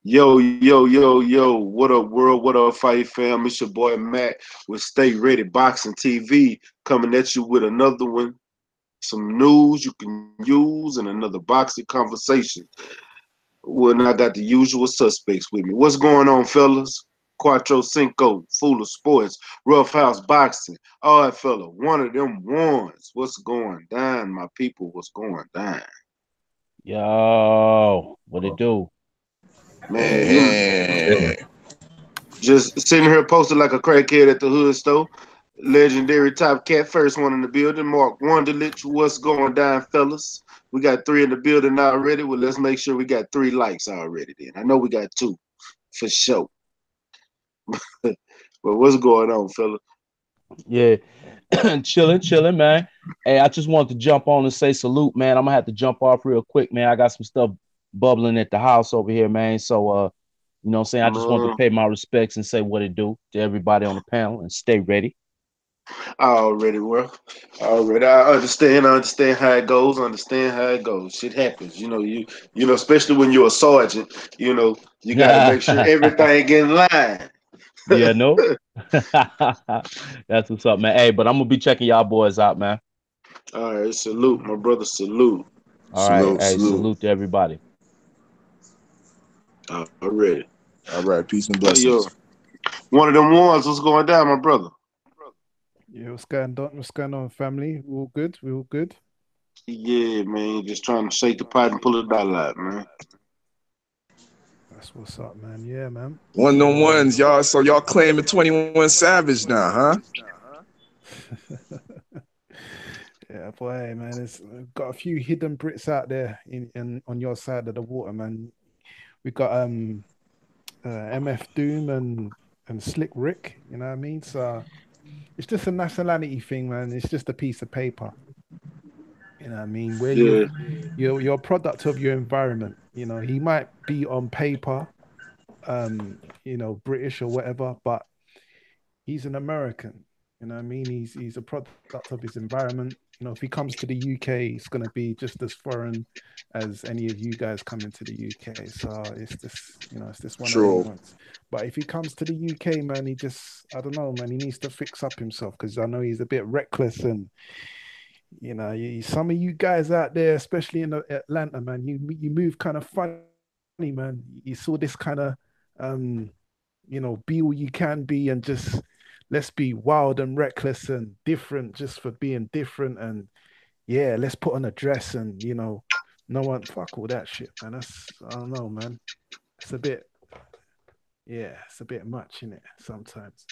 Yo, yo, yo, yo, what up, world? What up, Fight Fam? It's your boy Matt with Stay Ready Boxing TV coming at you with another one. Some news you can use and another boxing conversation. Well, and I got the usual suspects with me. What's going on, fellas? Quattro Cinco, Full of Sports, Rough House Boxing. All right, fella, one of them ones. What's going down, my people? What's going down? Yo, what it do? Man, Hey, just sitting here posted like a crackhead at the hood store. Legendary Top Cat, first one in the building. Mark Wonderlich, what's going down, fellas? We got three in the building already. Well, let's make sure we got 3 likes already then. I know we got 2 for sure. But what's going on, fella? Yeah, chilling, man. Hey, I just wanted to jump on and say salute, man. I'm gonna have to jump off real quick, man. I got some stuff bubbling at the house over here, man. So, you know what I'm saying? I just want to Man, pay my respects and say what it do to everybody on the panel and stay ready. I already were. Already. I understand how it goes, understand how it goes. Shit happens. You know, especially when you're a sergeant, you gotta make sure everything get in line. Yeah, no. That's what's up, man. Hey, but I'm gonna be checking y'all boys out, man. All right, salute, my brother, salute. All right, salute, hey, salute. salute to everybody. Already. All right, peace and Yo, blessings. one of them ones, what's going down, my brother? Yeah, what's going on? What's going on, family? We all good? We all good? Yeah, man, just trying to shake the pot and pull a dollar out, man. That's what's up, man. Yeah, man. One of them So, ones, y'all. So y'all claiming 21 Savage now, huh? yeah, boy, man, it's got a few hidden Brits out there in on your side of the water, man. We got MF Doom and Slick Rick. You know what I mean? So it's just a nationality thing, man. It's just a piece of paper. You know what I mean? Where Yeah, you're a product of your environment. You know, he might be on paper, British or whatever, but he's an American. You know what I mean? He's a product of his environment. You know, if he comes to the UK, it's gonna be just as foreign as any of you guys coming to the UK. So it's just one of them True. ones. But if he comes to the UK, man, I don't know, man, he needs to fix up himself because I know he's a bit reckless and some of you guys out there, especially in Atlanta, man, you move kind of funny, man. You saw this kind of um be all you can be and just let's be wild and reckless and different just for being different and yeah, let's put on a dress and no one fuck all that shit, man. I don't know, man. It's a bit it's a bit much in it sometimes.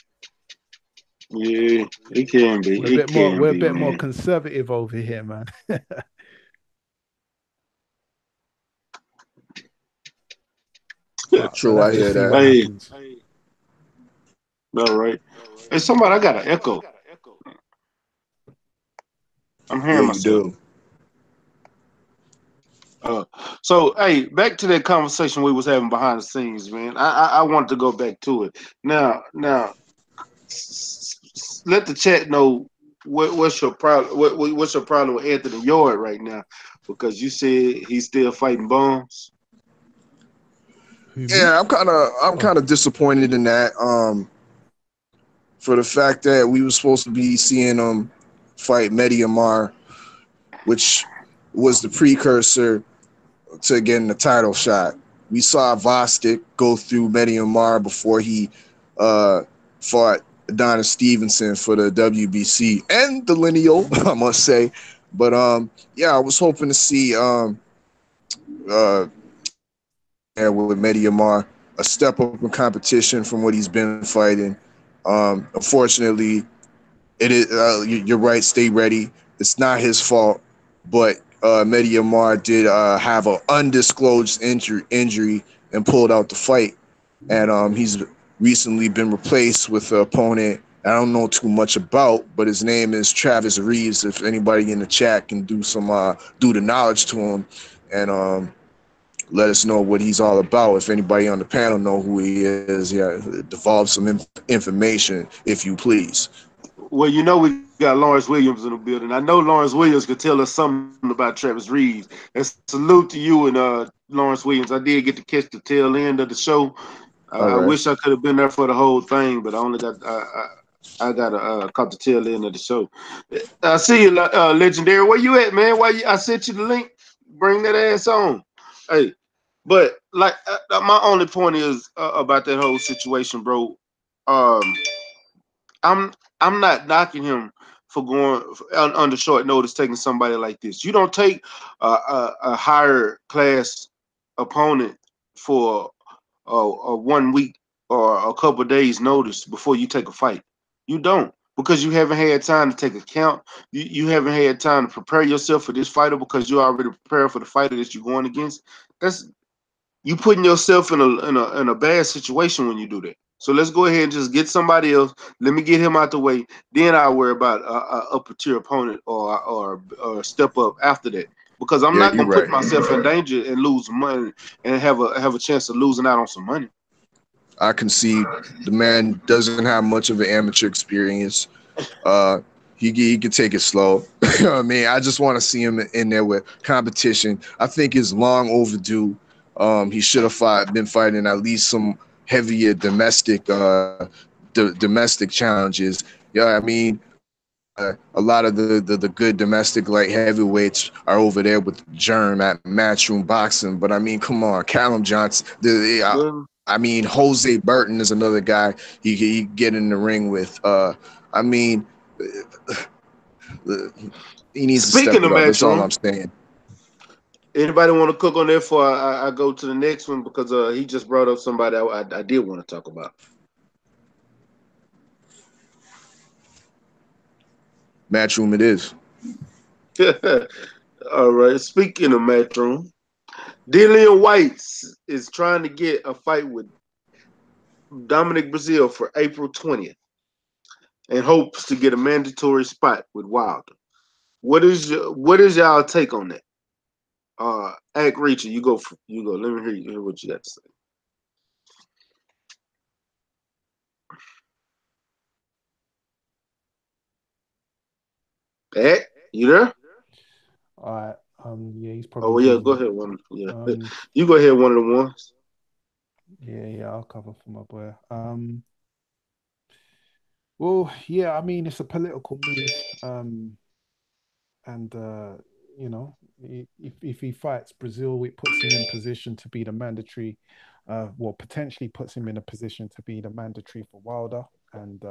yeah, it can be. It can We're a be, bit more man. conservative over here, man. but we'll True, have I to hear see that. what Hey, happens. all right. Hey, somebody, I got an echo. I'm Yeah, hearing you myself. do. Uh, so, hey, back to that conversation we was having behind the scenes, man. I wanted to go back to it. Now, let the chat know what's your problem. What's your problem with Anthony Yard right now? Because you said he's still fighting bombs. Who, me? Yeah, I'm Oh, kind of disappointed in that. For the fact that we were supposed to be seeing him fight Mediamar, which was the precursor to getting the title shot. We saw Vostik go through Mediamar before he uh, fought Adonis Stevenson for the WBC and the lineal, I must say. But yeah, I was hoping to see uh, with Mediamar a step up in competition from what he's been fighting. Unfortunately, it is. You're right. Stay ready. It's not his fault, but Mediamar did have an undisclosed injury and pulled out the fight, and he's recently been replaced with an opponent I don't know too much about, but his name is Travis Reeves. If anybody in the chat can do the knowledge to him, and let us know what he's all about. If anybody on the panel know who he is, yeah, divulge some information if you please. Well, we got Lawrence Williams in the building. I know Lawrence Williams could tell us something about Travis Reeves. And salute to you and Lawrence Williams. I did get to catch the tail end of the show. I All right. wish I could have been there for the whole thing, but I only got I got caught the tail end of the show. I see you, legendary. Where you at, man? Why you? I sent you the link. Bring that ass on. Hey, but like my only point is about that whole situation, bro. Um, I'm I'm not knocking him for going under short notice, taking somebody like this. You don't take a higher class opponent for a 1 week or a couple of days notice before you take a fight. You don't, because you haven't had time to take account. You haven't had time to prepare yourself for this fighter because you're already prepared for the fighter that you're going against. That's you putting yourself in a bad situation when you do that. So let's go ahead and just get somebody else. Let me get him out the way. Then I'll worry about a upper tier opponent or step up after that. Because I'm Yeah, not you're gonna put right. myself in danger and lose money and have a chance of losing out on some money. I can see the man doesn't have much of an amateur experience. Uh, he can take it slow. I mean, I just want to see him in there with competition. I think it's long overdue. He should have been fighting at least some heavier domestic challenges. Yeah, I mean, a lot of the good domestic light heavyweights are over there with Germ at Matchroom Boxing. But I mean, come on, Callum Johnson. Well, I mean, Jose Burton is another guy he get in the ring with. I mean, he needs to step speaking it of up. That's all I'm Matchroom, saying. anybody want to cook on that before I go to the next one because he just brought up somebody I did want to talk about. Matchroom it is. All right. Speaking of Matchroom, Dillian White is trying to get a fight with Dominic Braezeale for April 20th and hopes to get a mandatory spot with Wilder. What is y'all take on that? Act Reacher, you go. Let me hear what you got to say. Act, you there? All right. Yeah, he's Oh probably yeah, go busy. ahead. One, yeah, Um, you go ahead. One of the ones. yeah, I'll cover for my boy. Well, yeah, I mean, it's a political move. And you know, if he fights Brazil, it puts him in position to be the mandatory, well, potentially puts him in a position to be the mandatory for Wilder. And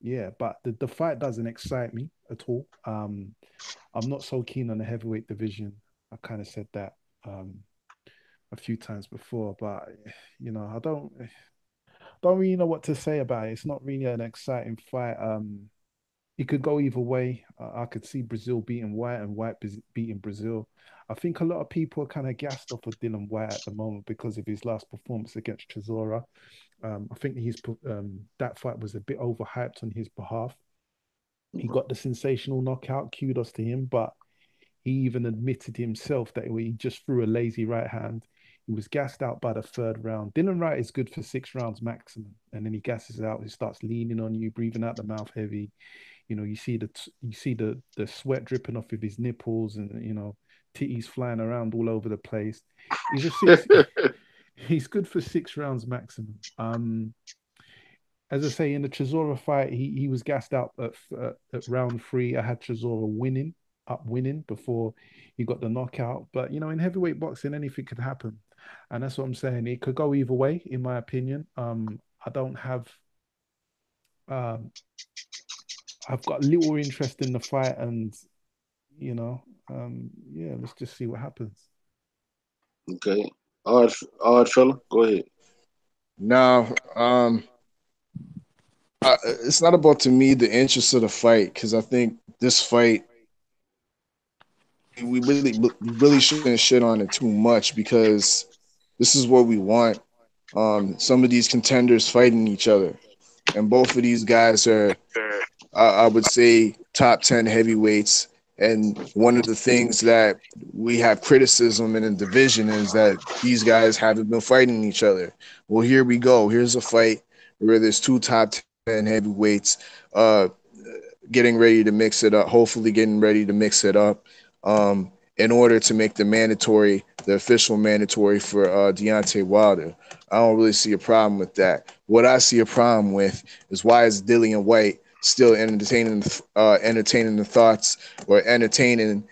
yeah, but the fight doesn't excite me at all. I'm not so keen on the heavyweight division. I kind of said that a few times before, but I don't really know what to say about it. It's not really an exciting fight. It could go either way. I could see Brazil beating Whyte and Whyte beating Brazil. I think a lot of people are kind of gassed off of Dylan Whyte at the moment because of his last performance against Chisora. I think that fight was a bit overhyped on his behalf. He got the sensational knockout. Kudos to him, but he even admitted himself that he just threw a lazy right hand. He was gassed out by the third round. Dylan Wright is good for 6 rounds maximum, and then he gasses out. He starts leaning on you, breathing out the mouth heavy. You see the sweat dripping off of his nipples, and titties flying around all over the place. He's a six. He's good for 6 rounds maximum. As I say, in the Chisora fight, he was gassed out at round 3. I had Chisora winning before he got the knockout. But in heavyweight boxing, anything could happen, and that's what I'm saying. It could go either way, in my opinion. I don't have. Um, I've got little interest in the fight, and yeah, let's just see what happens. Okay, odd fella, go ahead. Now, it's not about to me the interest of the fight because I think this fight we really shouldn't shit on it too much because this is what we want. Some of these contenders fighting each other, and both of these guys are, I would say, top 10 heavyweights. And one of the things that we have criticism in the division is that these guys haven't been fighting each other. Well, here we go. Here's a fight where there's two top 10 heavyweights. Uh, getting ready to mix it up. Hopefully, getting ready to mix it up. In order to make the official mandatory for Deontay Wilder. I don't really see a problem with that. What I see a problem with is why is Dillian Whyte still entertaining the thoughts or entertaining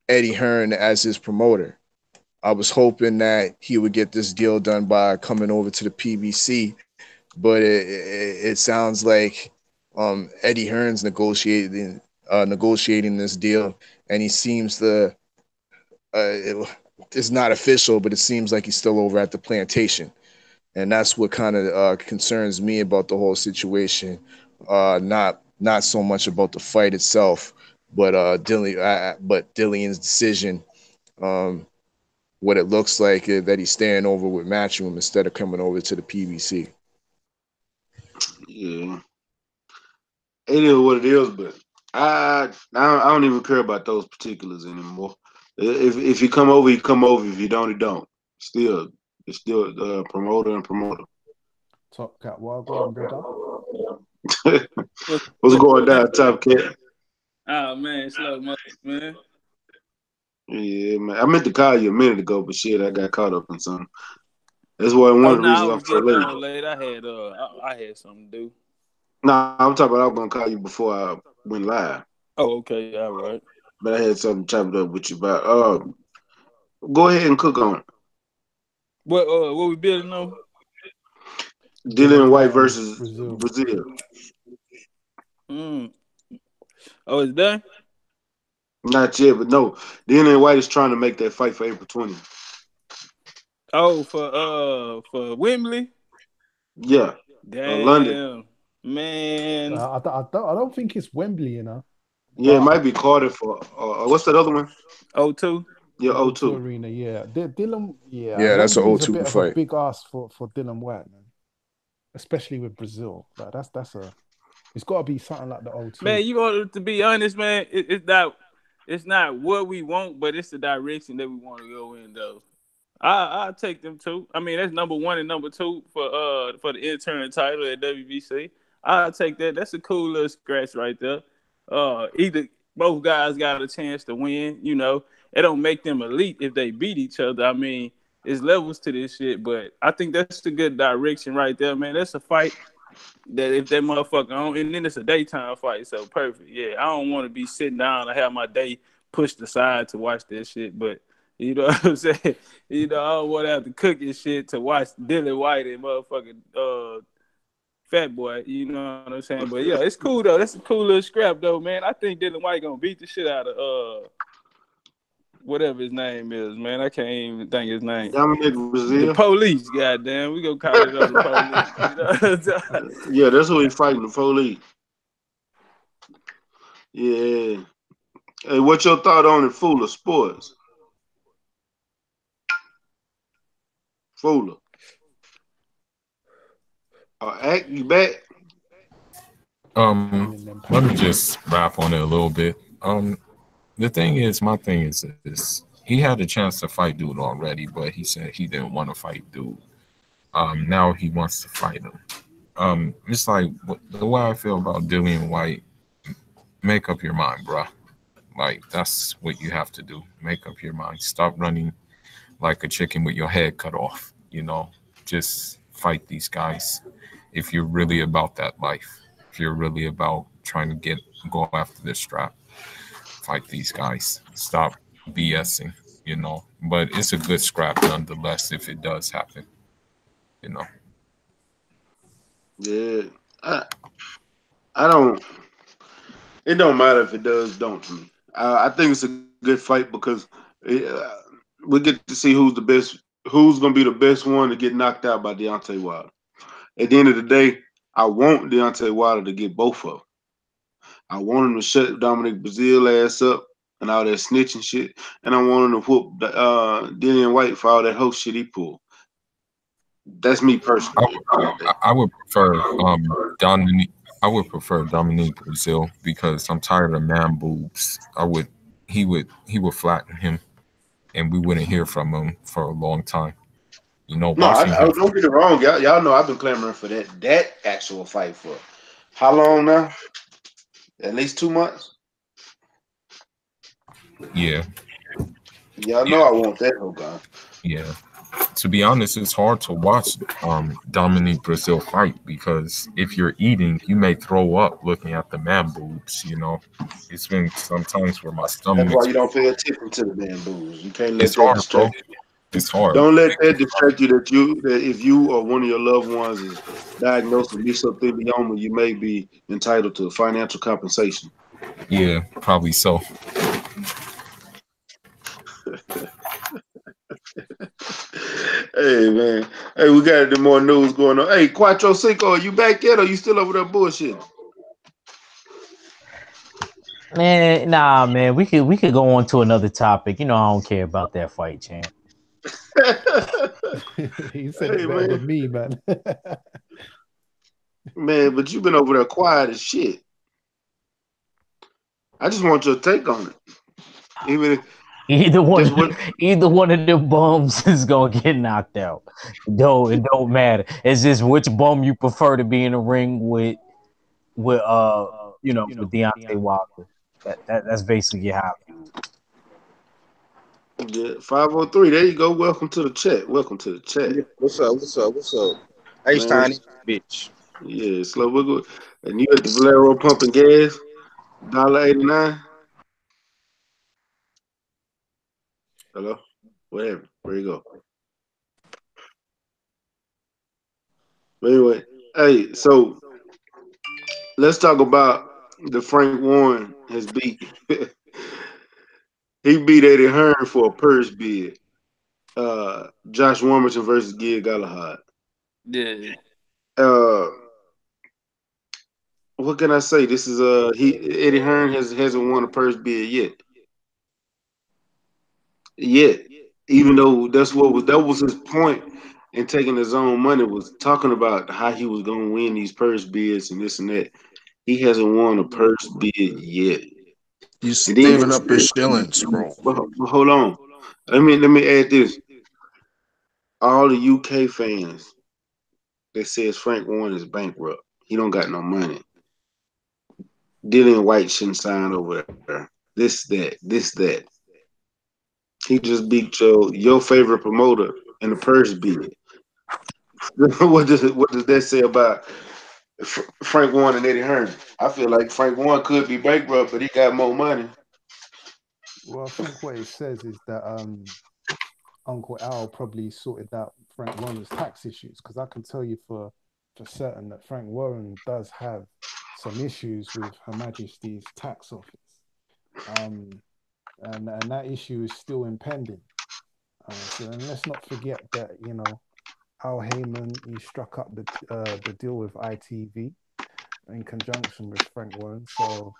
Eddie Hearn as his promoter. I was hoping that he would get this deal done by coming over to the PBC, but it sounds like Eddie Hearn's negotiating this deal, and he seems to it's not official, but it seems like he's still over at the plantation, and that's what kind of concerns me about the whole situation. Not so much about the fight itself, but Dillian's decision. What it looks like is that he's staying over with Matchroom instead of coming over to the PBC. Yeah, it is what it is, but I don't even care about those particulars anymore. If you come over, you come over. If you don't, you don't. It's still the promoter and promoter. Top Cat, what go on, brother? What's going down, Top Cat? Oh man, slow mo, man. Yeah, man. I meant to call you a minute ago, but shit, I got caught up in something. That's why one of the reasons I'm so late. I had something to do. Nah, I'm talking about I was gonna call you before I went live. Oh, okay, all right. But I had something chopped up with you about. Go ahead and cook on it. What we building on? Dillian Whyte versus Braezeale. Oh, it's done? Not yet, but no. Dillian Whyte is trying to make that fight for April 20th. Oh, for Wembley? Yeah. Damn. London. Man. I don't think it's Wembley, you know. Yeah, it might be Cardiff for what's that other one? O2. Yeah, O2 Arena. Yeah, Dylan. Yeah, that's an O2 a bit fight. of a big ask for Dillian Whyte, man. Especially with Braezeale. Like it's got to be something like the O2. Man, you want to be honest, man. It's not what we want, but it's the direction that we want to go in, though. I'll take them two. I mean, that's number one and number two for the interim title at WBC. I'll take that. That's a cool little scratch right there. Either both guys got a chance to win. You know, it don't make them elite if they beat each other. I mean, there's levels to this shit, but I think that's a good direction right there, man. That's a fight that if that motherfucker on, and then it's a daytime fight, so perfect. Yeah, I don't want to be sitting down and have my day pushed aside to watch this shit, but you know what I'm saying? You know, I don't want to have to cook and shit to watch Dillian Whyte and motherfucking Fat Boy. You know what I'm saying? But yeah, it's cool though. That's a cool little scrap though, man. I think Dillian Whyte gonna beat the shit out of whatever his name is, man. I can't even think his name. Braezeale. The police, goddamn. We gonna call it up the police. You know? Yeah, that's who he's fighting, the police. Yeah. Hey, what's your thought on it, Fuller Sports? Fuller. Act, you back? Let me just wrap on it a little bit. The thing is, my thing is this: he had a chance to fight dude already, but he said he didn't want to fight dude. Now he wants to fight him. It's like the way I feel about Dillian Whyte. Make up your mind, bruh. Like that's what you have to do. Make up your mind. Stop running like a chicken with your head cut off. You know, just fight these guys. If you're really about that life, if you're really about trying to go after this strap, fight these guys. Stop BSing, you know. But it's a good scrap nonetheless if it does happen, you know. Yeah, I don't. It don't matter if it does, don't to me. I think it's a good fight because we get to see who's the best, who's gonna be the best one to get knocked out by Deontay Wilder. At the end of the day, I want Deontay Wilder to get both of them. I want him to shut Dominic Braezeale ass up and all that snitching shit, and I want him to whoop Dillian Whyte for all that whole shit he pulled. That's me personally. I would prefer Dominic. I would prefer Dominic Braezeale because I'm tired of man boobs. He would flatten him, and we wouldn't hear from him for a long time. You know, no, I don't get it wrong. Y'all know I've been clamoring for that actual fight for how long now? At least 2 months. Yeah, Y'all know I want that no gun. yeah. To be honest, it's hard to watch Dominique Braezeale fight because if you're eating, you may throw up looking at the man boobs. You know, it's been sometimes where my That's why stomach's you don't pay attention to the bamboos. You can't let it's that hard, bro. distract you. It's hard. Don't let that distract you that if you or one of your loved ones is diagnosed with mesothelioma, you may be entitled to financial compensation. Yeah, probably so. Hey man, hey, we got the more news going on. Hey, Quattro Cinco, are you back yet, or you still over there bullshit? Man, nah, man. We could go on to another topic. You know, I don't care about that fight, champ. He said it Hey better man, than me, man. man, but you've been over there quiet as shit. I just want your take on it. Even if Either just one, what either one of them bums is gonna get knocked out. It don't matter. It's just which bum you prefer to be in the ring with with Deontay Wilder. That's basically how I view it. yeah, 503. There you go. Welcome to the chat. Welcome to the chat. Yeah, what's up? What's up? What's up? H Man, Tiny, bitch. yeah, slow wiggle. And you at the Valero pumping gas, $1.89. Hello? Whatever. Where you go? But anyway, hey, so let's talk about the Frank Warren has beat. He beat Eddie Hearn for a purse bid. Josh Warmington versus Gil Galahad. Yeah. Uh, what can I say? This is Eddie Hearn hasn't won a purse bid yet. Yet, even though that was his point in taking his own money, was talking about how he was gonna win these purse bids and this and that. He hasn't won a purse bid yet. He's And then saving up his shillings, bro. but hold on. Let me add this. All the UK fans that says Frank Warren is bankrupt. He don't got no money. Dillian White shouldn't sign over there. This that. He just beat your favorite promoter in the purse bid. What does that say about Frank Warren and Eddie Hearn? I feel like Frank Warren could be bankrupt, but he got more money. Well, I think what it says is that Uncle Al probably sorted out Frank Warren's tax issues, because I can tell you for certain that Frank Warren does have some issues with Her Majesty's tax office, and that issue is still impending. So and let's not forget that Al Heyman, he struck up the deal with ITV in conjunction with Frank Warren. So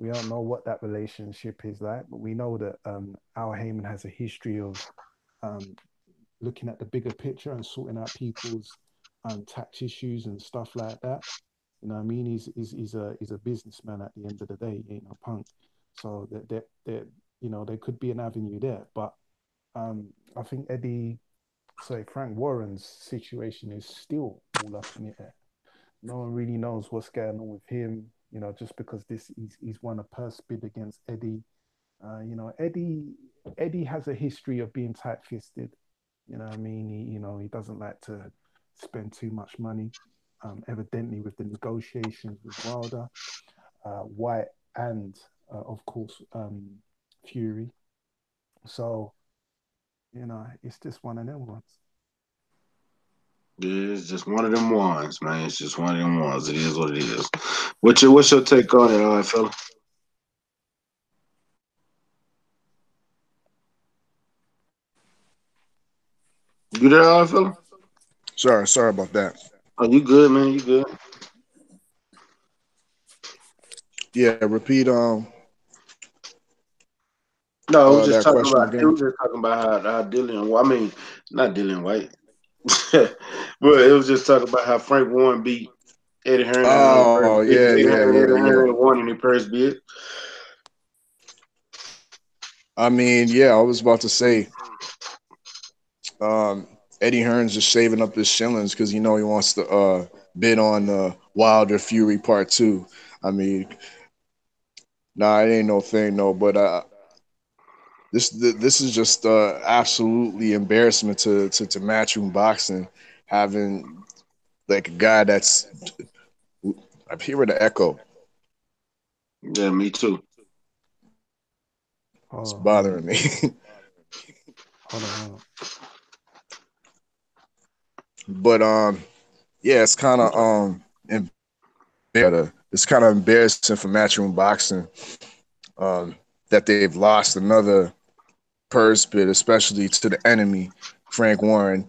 we don't know what that relationship is like, but we know that Al Heyman has a history of um, looking at the bigger picture and sorting out people's tax issues and stuff like that. You know what I mean? He's a businessman at the end of the day. He ain't no punk. So there could be an avenue there. But I think Frank Warren's situation is still all up in the air. No one really knows what's going on with him. Just because he's won a purse bid against Eddie. Eddie has a history of being tight-fisted. You know what I mean? He doesn't like to spend too much money. Evidently, with the negotiations with Wilder, Whyte, and of course Fury. So it's just one of them ones. Yeah, it's just one of them ones, man. It's just one of them ones. It is what it is. What's your take on it, all right, fella? You there, all right, fella? Sorry about that. Oh, you good, man? You good? Yeah, repeat No, I was just that talking question about. It again. was just talking about how Dillian. Well, I mean, not Dillian White, but it was just talking about how Frank Warren beat Eddie Hearn in another purse. Oh yeah, yeah, Eddie yeah, yeah. Hearn won in the purse bid. I mean, yeah, I was about to say, um, Eddie Hearn's just saving up his shillings because he wants to bid on Wilder Fury Part 2. I mean, Nah, it ain't no thing, no. But this is just absolutely embarrassment to matchroom boxing, having like a guy that's. I'm hearing the echo. Yeah, me too. It's Hold on, bothering me. hold on. But yeah, it's kind of it's kind of embarrassing for matchroom boxing that they've lost another purse bid, especially to the enemy, Frank Warren.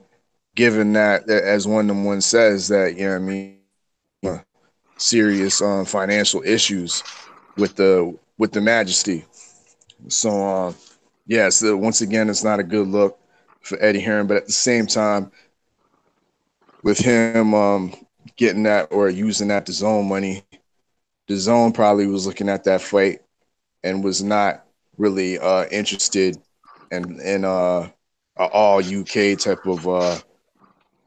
Given that, as one of them one says, that you know what I mean, serious financial issues with the Majesty. So yeah, so once again, it's not a good look for Eddie Hearn, but at the same time, with him getting that or using that to zone money, the zone probably was looking at that fight and was not really interested in a all UK type of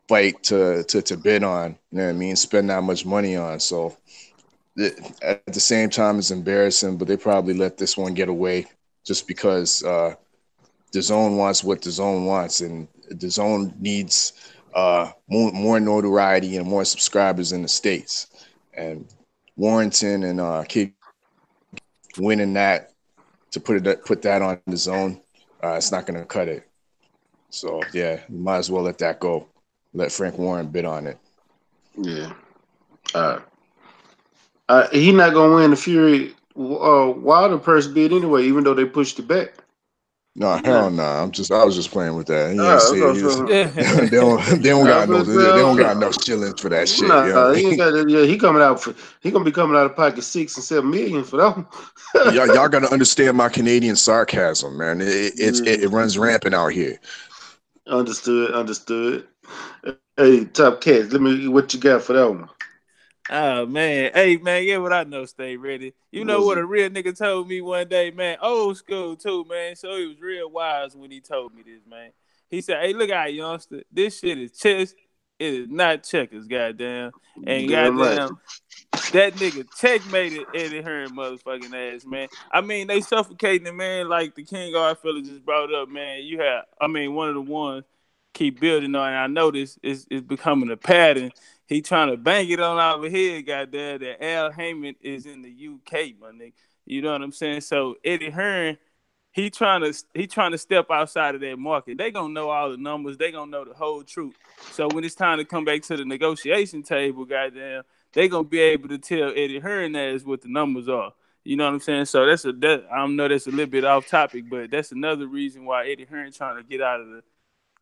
fight to bid on. You know what I mean? Spend that much money on. So at the same time, it's embarrassing, but they probably let this one get away just because the zone wants what the zone wants, and the zone needs more notoriety and more subscribers in the states. And Warrington and Kid winning that to put that on the zone, it's not going to cut it. So yeah, you might as well let that go. Let Frank Warren bid on it. Yeah. Uh, he not gonna win the Fury Wilder purse bid anyway, even though they pushed it back. No, Yeah. hell no. I was just playing with that. He ain't Oh, say that's he's, what they don't I got no was they don't got saying. enough shillings for that shit. You know Nah, what I he ain't mean? got that. Yeah, he gonna be coming out of pocket 6 and 7 million for that one. Y'all got to understand my Canadian sarcasm, man. Yeah, It runs rampant out here. understood, understood. Hey, top cats, let me what you got for that one? Oh man, hey man, yeah, what I know, stay ready. You know Was what it? a real nigga told me one day, man, old school too, man. So he was real wise when he told me this, man. He said, "Hey, look out, youngster. This shit is chess. It is not checkers, goddamn. And Damn right. goddamn, that nigga checkmated Eddie Hearn motherfucking ass, man. I mean, they suffocating him, man. Like the King Art fella just brought up, man. You have, I mean, one of the ones keep building on. And I know this is becoming a pattern. He trying to bang it on our head, goddamn. That Al Heyman is in the UK, my nigga. You know what I'm saying? So Eddie Hearn, he trying to step outside of that market. They gonna know all the numbers. They gonna know the whole truth. So when it's time to come back to the negotiation table, goddamn, they gonna be able to tell Eddie Hernandez what the numbers are. You know what I'm saying? So I don't know, that's a little bit off topic, but that's another reason why Eddie Hearn trying to get out of the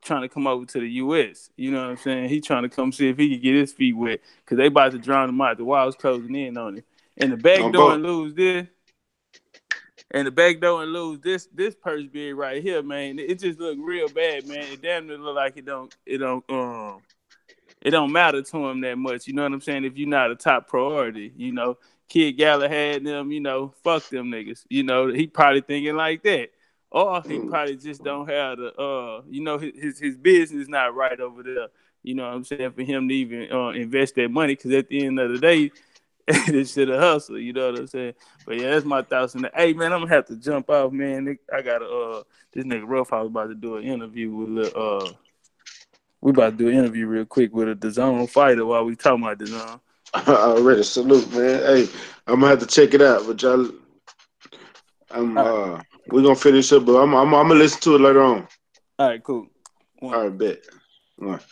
trying to come over to the US. You know what I'm saying? He trying to come see if he can get his feet wet because they about to drown him out. The Wild's closing in on him. And the back I'm door both. and lose this. And the back door and lose this purse bid right here, man. It just look real bad, man. It damn near look like it don't matter to him that much. You know what I'm saying? If you're not a top priority, Kid Galahad them, fuck them niggas. He probably thinking like that. Or he probably just don't have the his business not right over there. You know what I'm saying? For him to even invest that money, because at the end of the day, this shit a hustle. You know what I'm saying? But yeah, that's my thoughts on that. Hey man, I'm gonna have to jump off, man. I gotta this nigga Rough House about to do an interview with we about to do an interview real quick with a DAZN fighter while we talking about DAZN. Already salute, man. Hey, I'm gonna have to check it out, but y'all, All right, we're gonna finish up, but I'm gonna listen to it later on. all right, cool. One. All right, bet. All right.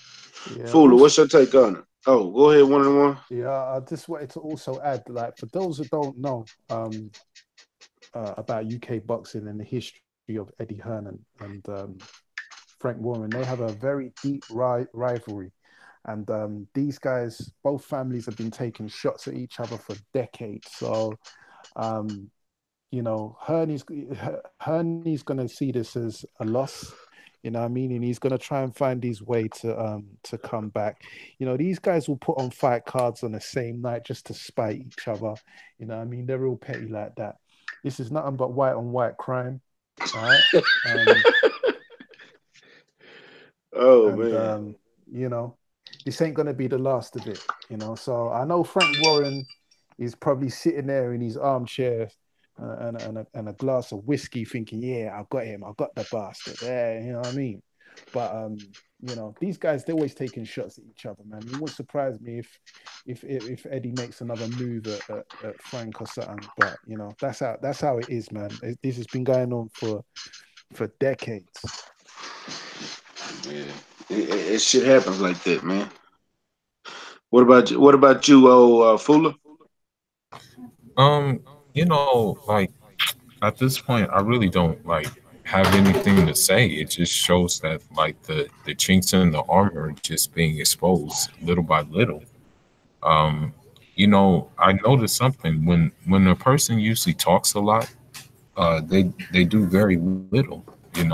Yeah. Fula, Also, what's your take on it? Oh, go ahead, one and one. yeah. I just wanted to also add, like, for those that don't know, about UK boxing and the history of Eddie Hearn and Frank Warren, they have a very deep rivalry. And these guys, both families have been taking shots at each other for decades. So, um, Hearney's going to see this as a loss. You know what I mean? And he's going to try and find his way to come back. These guys will put on fight cards on the same night just to spite each other. You know what I mean? They're real petty like that. This is nothing but white on white crime. All right. Oh And man. you know, this ain't gonna be the last of it. So I know Frank Warren is probably sitting there in his armchair, and a glass of whiskey, thinking, yeah, I got him, I got the bastard. Yeah, you know what I mean. But these guys, they're always taking shots at each other, man. It wouldn't surprise me if Eddie makes another move at Frank or something. But that's how it is, man. This has been going on for decades. Yeah, it shit happens like that, man. What about you? What about you, Fuller? Um, like at this point, I really don't like have anything to say. It just shows that like the chinks in the armor are just being exposed little by little. Um, I noticed something when a person usually talks a lot, they do very little,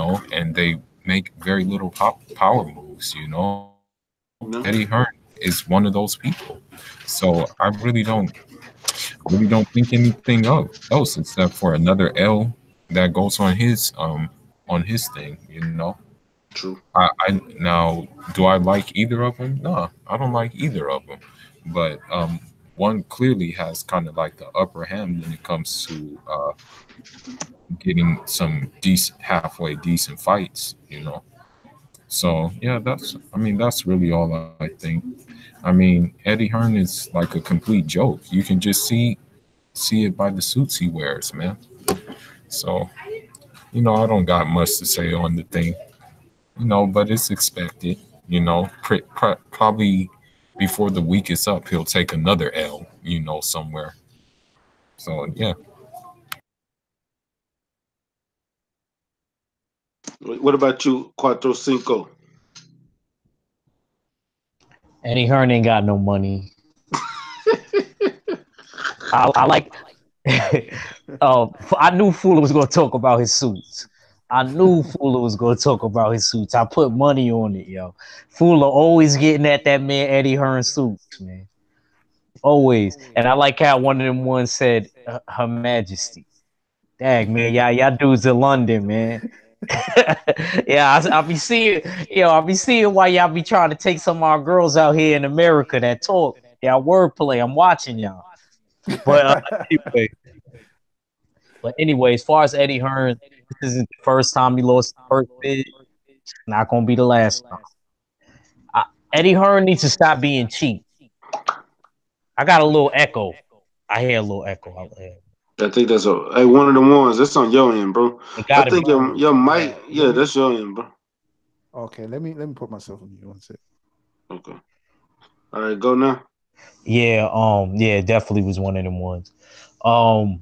and they make very little power moves. Eddie Hearn No, is one of those people, so I really don't think anything else except for another L that goes on his thing. true. I now do I like either of them? No, I don't like either of them. But one clearly has kind of like the upper hand when it comes to getting some decent, halfway decent fights. So yeah, that's really all I think. I mean, Eddie Hearn is like a complete joke. You can just see it by the suits he wears, man. So I don't got much to say on the thing. But it's expected. Probably before the week is up, he'll take another L. Somewhere. So yeah. What about you, Cuatro Cinco? Eddie Hearn ain't got no money. I like. I knew Fuller was gonna talk about his suits. I knew Fuller was gonna talk about his suits. I put money on it, yo. Fuller always getting at that man Eddie Hearn suits, man. Always. And I like how one of them ones said, Her Majesty. Dang, man, y'all dudes in London, man. Yeah, I be seeing, I be seeing why y'all be trying to take some of our girls out here in America that talk. Y'all wordplay. I'm watching y'all. But anyway, as far as Eddie Hearn, this isn't the first time he lost the first bid. It's not gonna be the last time. Eddie Hearn needs to stop being cheap. I got a little echo. I hear a little echo out there. I think that's one of the ones. That's on your end, bro. It I gotta think be. your mic. Let Yeah, me. that's your end, bro. Okay, let me put myself on mute. One sec. Okay. All right, go now. Yeah, definitely was one of them ones. Um,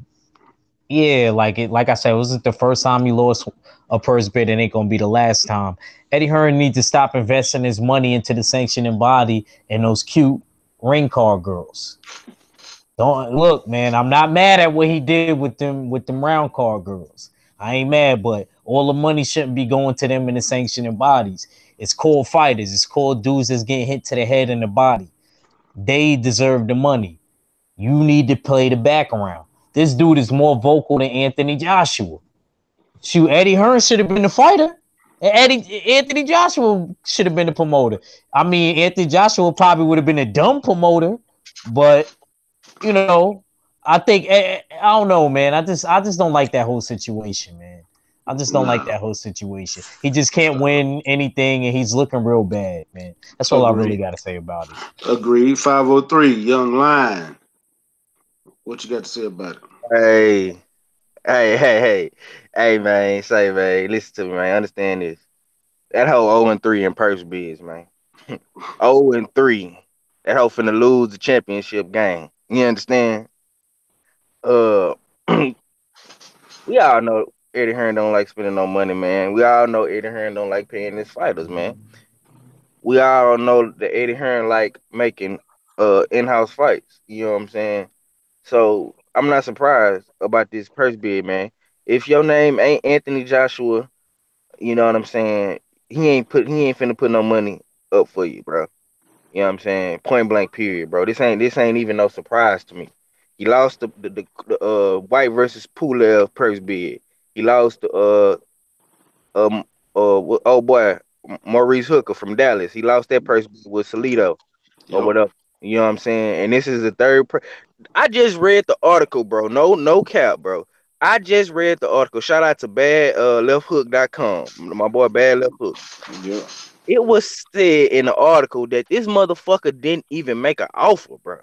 yeah, like I said, it wasn't the first time he lost a purse bid, and ain't gonna be the last time. Eddie Hearn needs to stop investing his money into the sanctioning body and those cute ring car girls. Don't look, man. I'm not mad at what he did with them round car girls. I ain't mad, but all the money shouldn't be going to them in the sanctioning bodies. It's called fighters. It's called dudes that's getting hit to the head and the body. They deserve the money. You need to play the background. This dude is more vocal than Anthony Joshua. Shoot, Eddie Hearn should have been the fighter. And Anthony Joshua should have been the promoter. I mean, Anthony Joshua probably would have been a dumb promoter, but you know, I think I don't know, man. I just don't like that whole situation, man. I just don't like Nah, that whole situation. He just can't win anything, and he's looking real bad, man. That's all I really agreed. got to say about it. Agreed. 503, Young Lion. What you got to say about it? Hey, hey, man. Say, man, listen to me, man. Understand this. That whole 0-3 in purse bids, man. 0-3. That hoe finna lose the championship game. You understand? Uh, we all know Eddie Hearn don't like spending no money, man. We all know Eddie Hearn don't like paying his fighters, man. We all know that Eddie Hearn like making in-house fights. You know what I'm saying? So I'm not surprised about this purse bid, man. If your name ain't Anthony Joshua, you know what I'm saying? He ain't finna put no money up for you, bro. You know what I'm saying? Point blank, period, bro. This ain't even no surprise to me. He lost the Whyte versus Pulev purse bid. He lost to um oh boy Maurice Hooker from Dallas. He lost that purse bid with Salido or Yep. whatever. You know what I'm saying? And this is the third. I just read the article, bro. No cap, bro. I just read the article. Shout out to lefthook.com. My boy Bad Left Hook. Yeah. It was said in the article that this motherfucker didn't even make an offer, bro.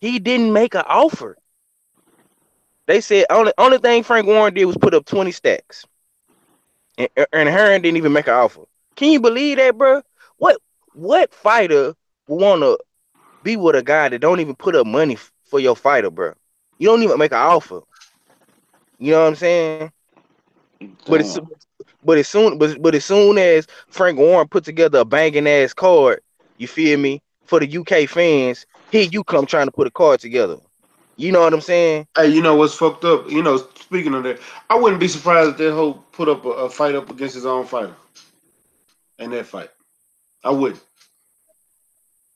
He didn't make an offer. They said only thing Frank Warren did was put up 20 stacks. And Hearn didn't even make an offer. Can you believe that, bro? What fighter would want to be with a guy that don't even put up money for your fighter, bro? You don't even make an offer. You know what I'm saying? But as soon as Frank Warren put together a banging ass card, you feel me? For the UK fans, here you come trying to put a card together. You know what I'm saying? Hey, you know what's fucked up? You know, speaking of that, I wouldn't be surprised if that hoe put up a fight up against his own fighter in that fight. I wouldn't.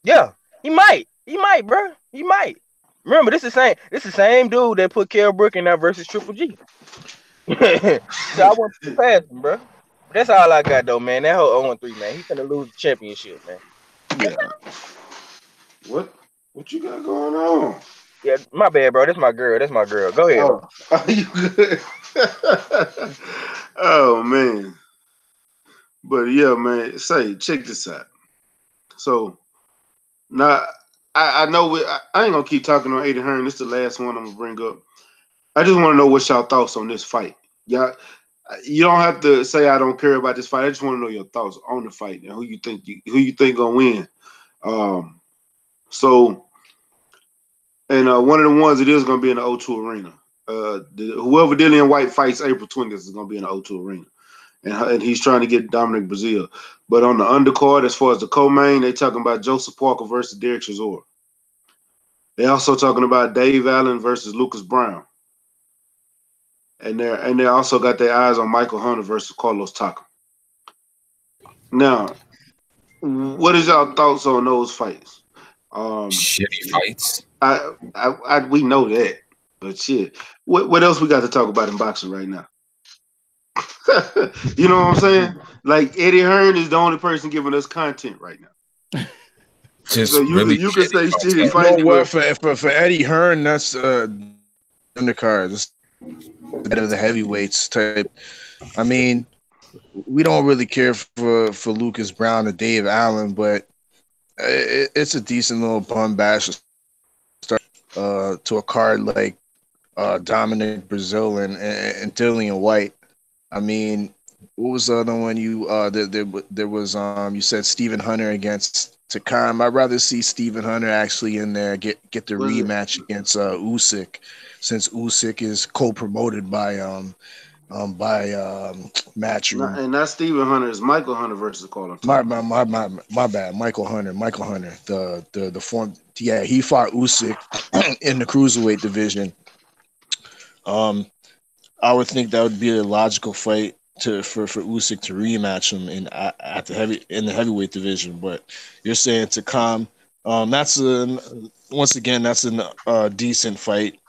Yeah, he might. He might, bro. He might. Remember, this is the same dude that put Kell Brook in that versus Triple G. So I wouldn't put past him, bro. That's all I got though, man. That whole 0-3, man. He finna lose the championship, man. Yeah. What you got going on? Yeah, my bad, bro. That's my girl. Go ahead. Oh, are you good? Oh man. But yeah, man. Check this out. So now I know I ain't gonna keep talking on Eddie Hearn. This is the last one I'm gonna bring up. I just want to know what y'all thoughts on this fight. Y'all, you don't have to say I don't care about this fight. I just want to know your thoughts on the fight and who you think gonna win. One of the ones it is gonna be in the O2 Arena. Whoever Dillian Whyte fights April 20th is gonna be in the O2 Arena, and he's trying to get Dominic Braezeale. But on the undercard, as far as the co-main, they talking about Joseph Parker versus Derek Chisora. They also talking about Dave Allen versus Lucas Brown. And they also got their eyes on Michael Hunter versus Carlos Taka. Now, what is y'all thoughts on those fights? Shitty fights. We know that, but shit. What else we got to talk about in boxing right now? You know what I'm saying? Like Eddie Hearn is the only person giving us content right now. Just so you can say shitty fights. You know what? For Eddie Hearn, that's undercard. That's the heavyweights type. I mean, we don't really care for Lucas Brown or Dave Allen, but it's a decent little bum bash to start to a card like Dominic Braezeale and Dillian Whyte. I mean, what was the other one you there was you said Stephen Hunter against Takam. I'd rather see Stephen Hunter actually in there get the rematch against Usyk, since Usyk is co-promoted by Matchroom. And not Stephen Hunter, it's Michael Hunter versus Carlos. My bad. Michael Hunter. The form. Yeah, he fought Usyk in the cruiserweight division. I would think that would be a logical fight for Usyk to rematch him in the heavyweight division. But you're saying to come, that's once again that's a decent fight.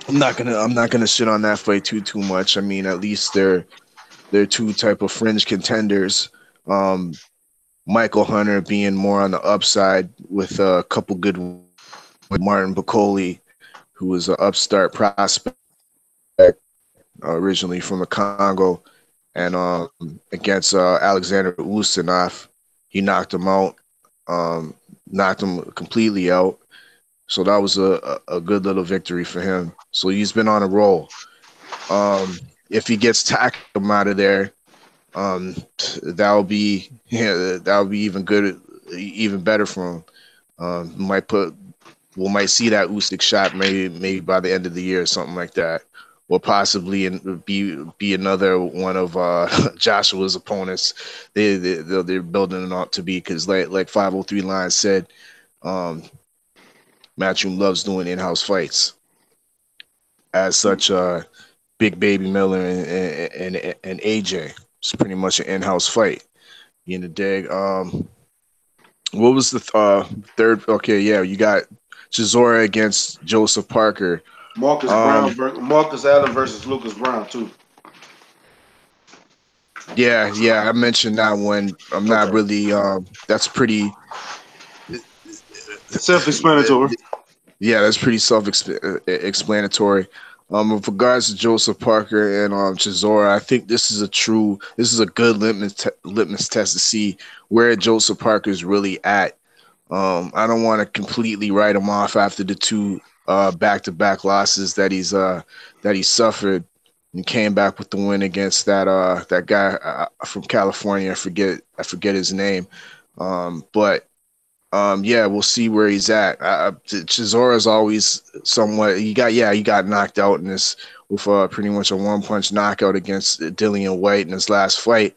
I'm not gonna shit on that fight too much. I mean, at least they're two type of fringe contenders. Michael Hunter being more on the upside with a couple good with Martin Bacoli, who was an upstart prospect originally from the Congo, and against Alexander Ustanov, he knocked him out, knocked him completely out. So that was a good little victory for him. So he's been on a roll. If he gets Takam out of there, that'll be even good, even better for him. We might see that Usyk shot maybe by the end of the year or something like that, or possibly be another one of Joshua's opponents. They're building it up to be, because like 503 Line said, Matchroom loves doing in-house fights. As such, Big Baby Miller and AJ, it's pretty much an in-house fight. You in the dig? What was the third? Okay, yeah, you got Chisora against Joseph Parker. Marcus Allen versus Lucas Brown too. Yeah, I mentioned that one. I'm not really. That's pretty self-explanatory. Yeah, that's pretty self-explanatory. With regards to Joseph Parker and Chisora, I think this is a good litmus test to see where Joseph Parker is really at. I don't want to completely write him off after the two back-to-back losses that he suffered, and came back with the win against that guy from California. I forget his name, but yeah, we'll see where he's at. Chizora's always somewhat. He got knocked out in this with pretty much a one-punch knockout against Dillian Whyte in his last fight.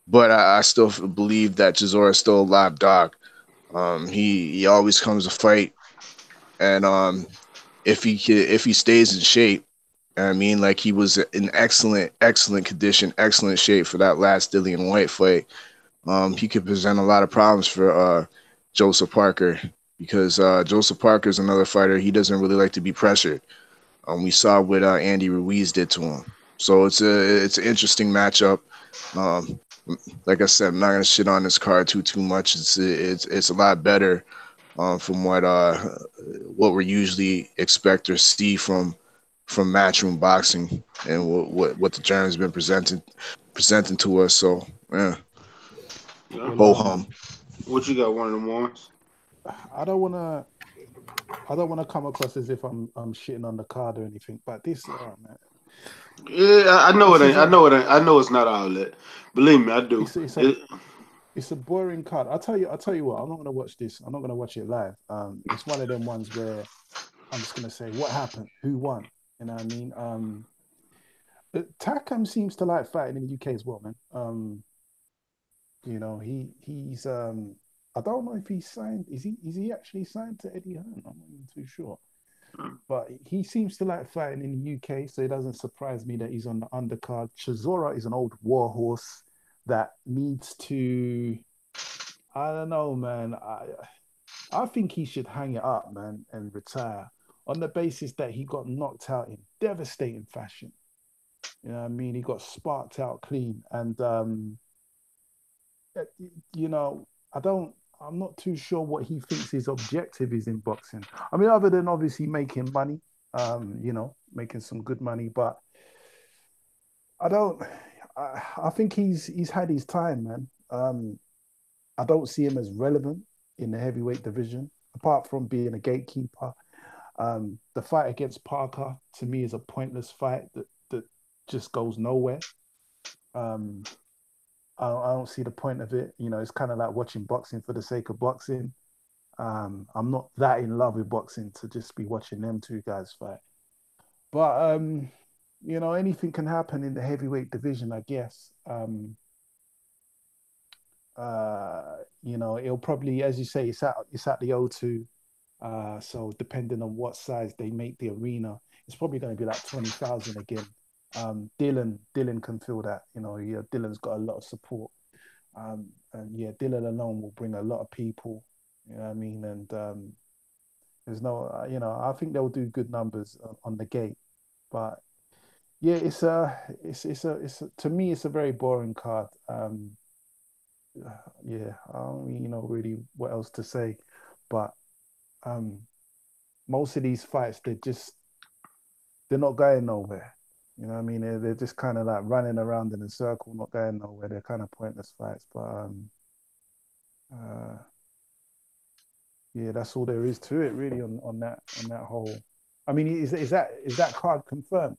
But I still believe that Chisora is still a live dog. He always comes to fight, and if he stays in shape, I mean, like he was in excellent condition, excellent shape for that last Dillian Whyte fight. He could present a lot of problems for Joseph Parker, because Joseph Parker is another fighter. He doesn't really like to be pressured. We saw what Andy Ruiz did to him. So it's an interesting matchup. Like I said, I'm not gonna shit on this card too much. It's a lot better from what we usually expect or see from matchroom boxing and what the journey's been presenting to us. So yeah, ho hum. What you got? One of them ones? I don't wanna come across as if I'm shitting on the card or anything, but this man, Yeah, I know it this ain't. is I a know it ain't. I know it's not outlet. Believe me, I do. it's a It, it's a boring card. I'll tell you what, I'm not gonna watch this. I'm not gonna watch it live. It's one of them ones where I'm just gonna say what happened, who won. You know what I mean? Takam seems to like fighting in the UK as well, man. You know, he's I don't know if he's signed. Is he actually signed to Eddie Hearn? I'm not even too sure. But he seems to like fighting in the UK, so it doesn't surprise me that he's on the undercard. Chisora is an old warhorse that needs to. I don't know, man. I think he should hang it up, man, and retire on the basis that he got knocked out in devastating fashion. You know what I mean? He got sparked out clean, and you know, I'm not too sure what he thinks his objective is in boxing. I mean, other than obviously making money, you know, making some good money, but I don't. I think he's had his time, man. I don't see him as relevant in the heavyweight division, apart from being a gatekeeper. The fight against Parker to me is a pointless fight that just goes nowhere. Um, I don't see the point of it. You know, it's kind of like watching boxing for the sake of boxing. I'm not that in love with boxing to just be watching them two guys fight. But you know, anything can happen in the heavyweight division, I guess. You know, it'll probably, as you say, it's at the O2. So depending on what size they make the arena, it's probably going to be like 20,000 again. Dylan can feel that. You know, yeah, Dylan's got a lot of support. And yeah, Dylan alone will bring a lot of people. You know what I mean? And there's no, you know, I think they'll do good numbers on the gate. But yeah, it's to me, it's a very boring card. Yeah, I don't really know really what else to say, but most of these fights, they're not going nowhere. You know what I mean? They're just kind of like running around in a circle, not going nowhere. They're kind of pointless fights, but yeah, that's all there is to it, really, on that whole. I mean, is that card confirmed?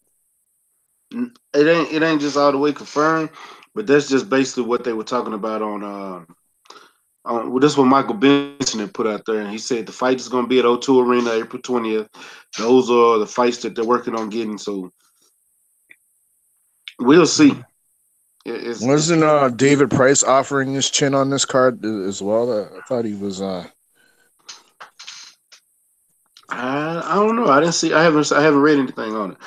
it ain't just all the way confirmed, but that's just basically what they were talking about on well, this is what Michael Benson had put out there, and he said the fight is going to be at O2 Arena April 20th. Those are the fights that they're working on getting. So we'll see. Wasn't David Price offering his chin on this card as well? I thought he was. I don't know. I didn't see. I haven't read anything on it.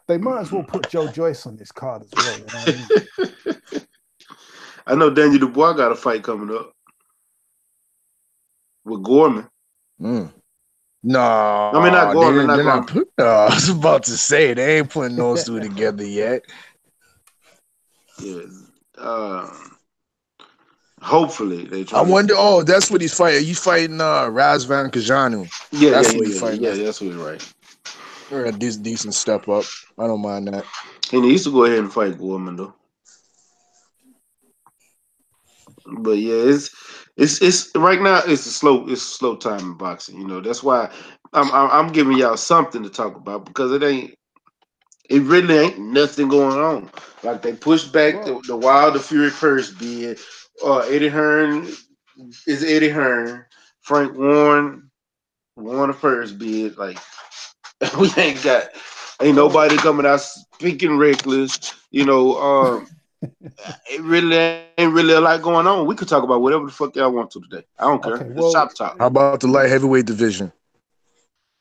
They might as well put Joe Joyce on this card as well. You know what I mean? I know Daniel Dubois got a fight coming up with Gorman. No, I mean not Gorman. I was about to say they ain't putting those two together yet. Yeah. Hopefully they try. I wonder. Oh, that's what he's fighting. He's fighting Raz Van Kajanu. Yeah, that's what he's fighting. Yeah, that's what he's right. Or a decent step up. I don't mind that. He needs to go ahead and fight Gorman though. But yeah, it's right now. It's a slow time in boxing. You know that's why I'm giving y'all something to talk about because it really ain't nothing going on. Like they pushed back the Wilder Fury first bid. Eddie Hearn is Eddie Hearn. Frank Warren won the first bid. Like we ain't nobody coming out speaking reckless. You know, it really ain't really a lot going on. We could talk about whatever the fuck y'all want to today. I don't care. Okay, It's well, chop chop. How about the light heavyweight division?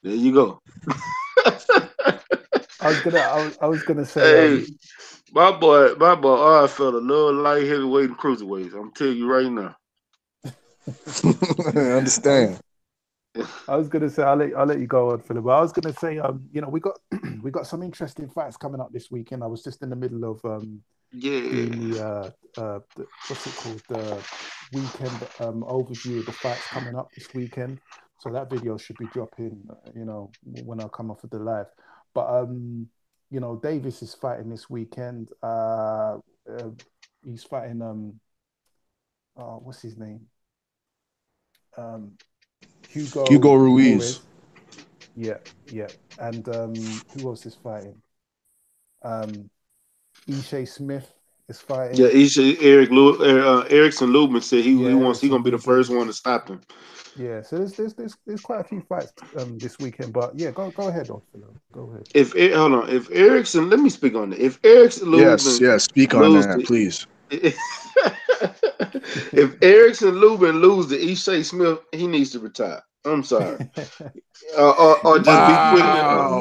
There you go. I was gonna say, Hey, my boy, I felt a little light heavyweight and cruiserweights. I'm telling you right now. I understand. I was gonna say I'll let you go on, Philip. But I was gonna say, you know, we got we got some interesting fights coming up this weekend. I was just in the middle of doing the what's it called, the weekend overview of the fights coming up this weekend. So that video should be dropping, you know, when I come off of the live. But you know, Davis is fighting this weekend. He's fighting what's his name? Hugo Ruiz. Yeah, yeah. And who else is fighting? Ishe Smith is fighting. Yeah, Erickson Lubin said he gonna be the first one to stop him. Yeah, so there's quite a few fights this weekend, but yeah, go ahead, Philo. Go ahead. If Erickson, let me speak on it. If Erickson Lubin, yes, speak on that, please. If Erickson Lubin lose to Ishe Smith, he needs to retire. I'm sorry. Or just be put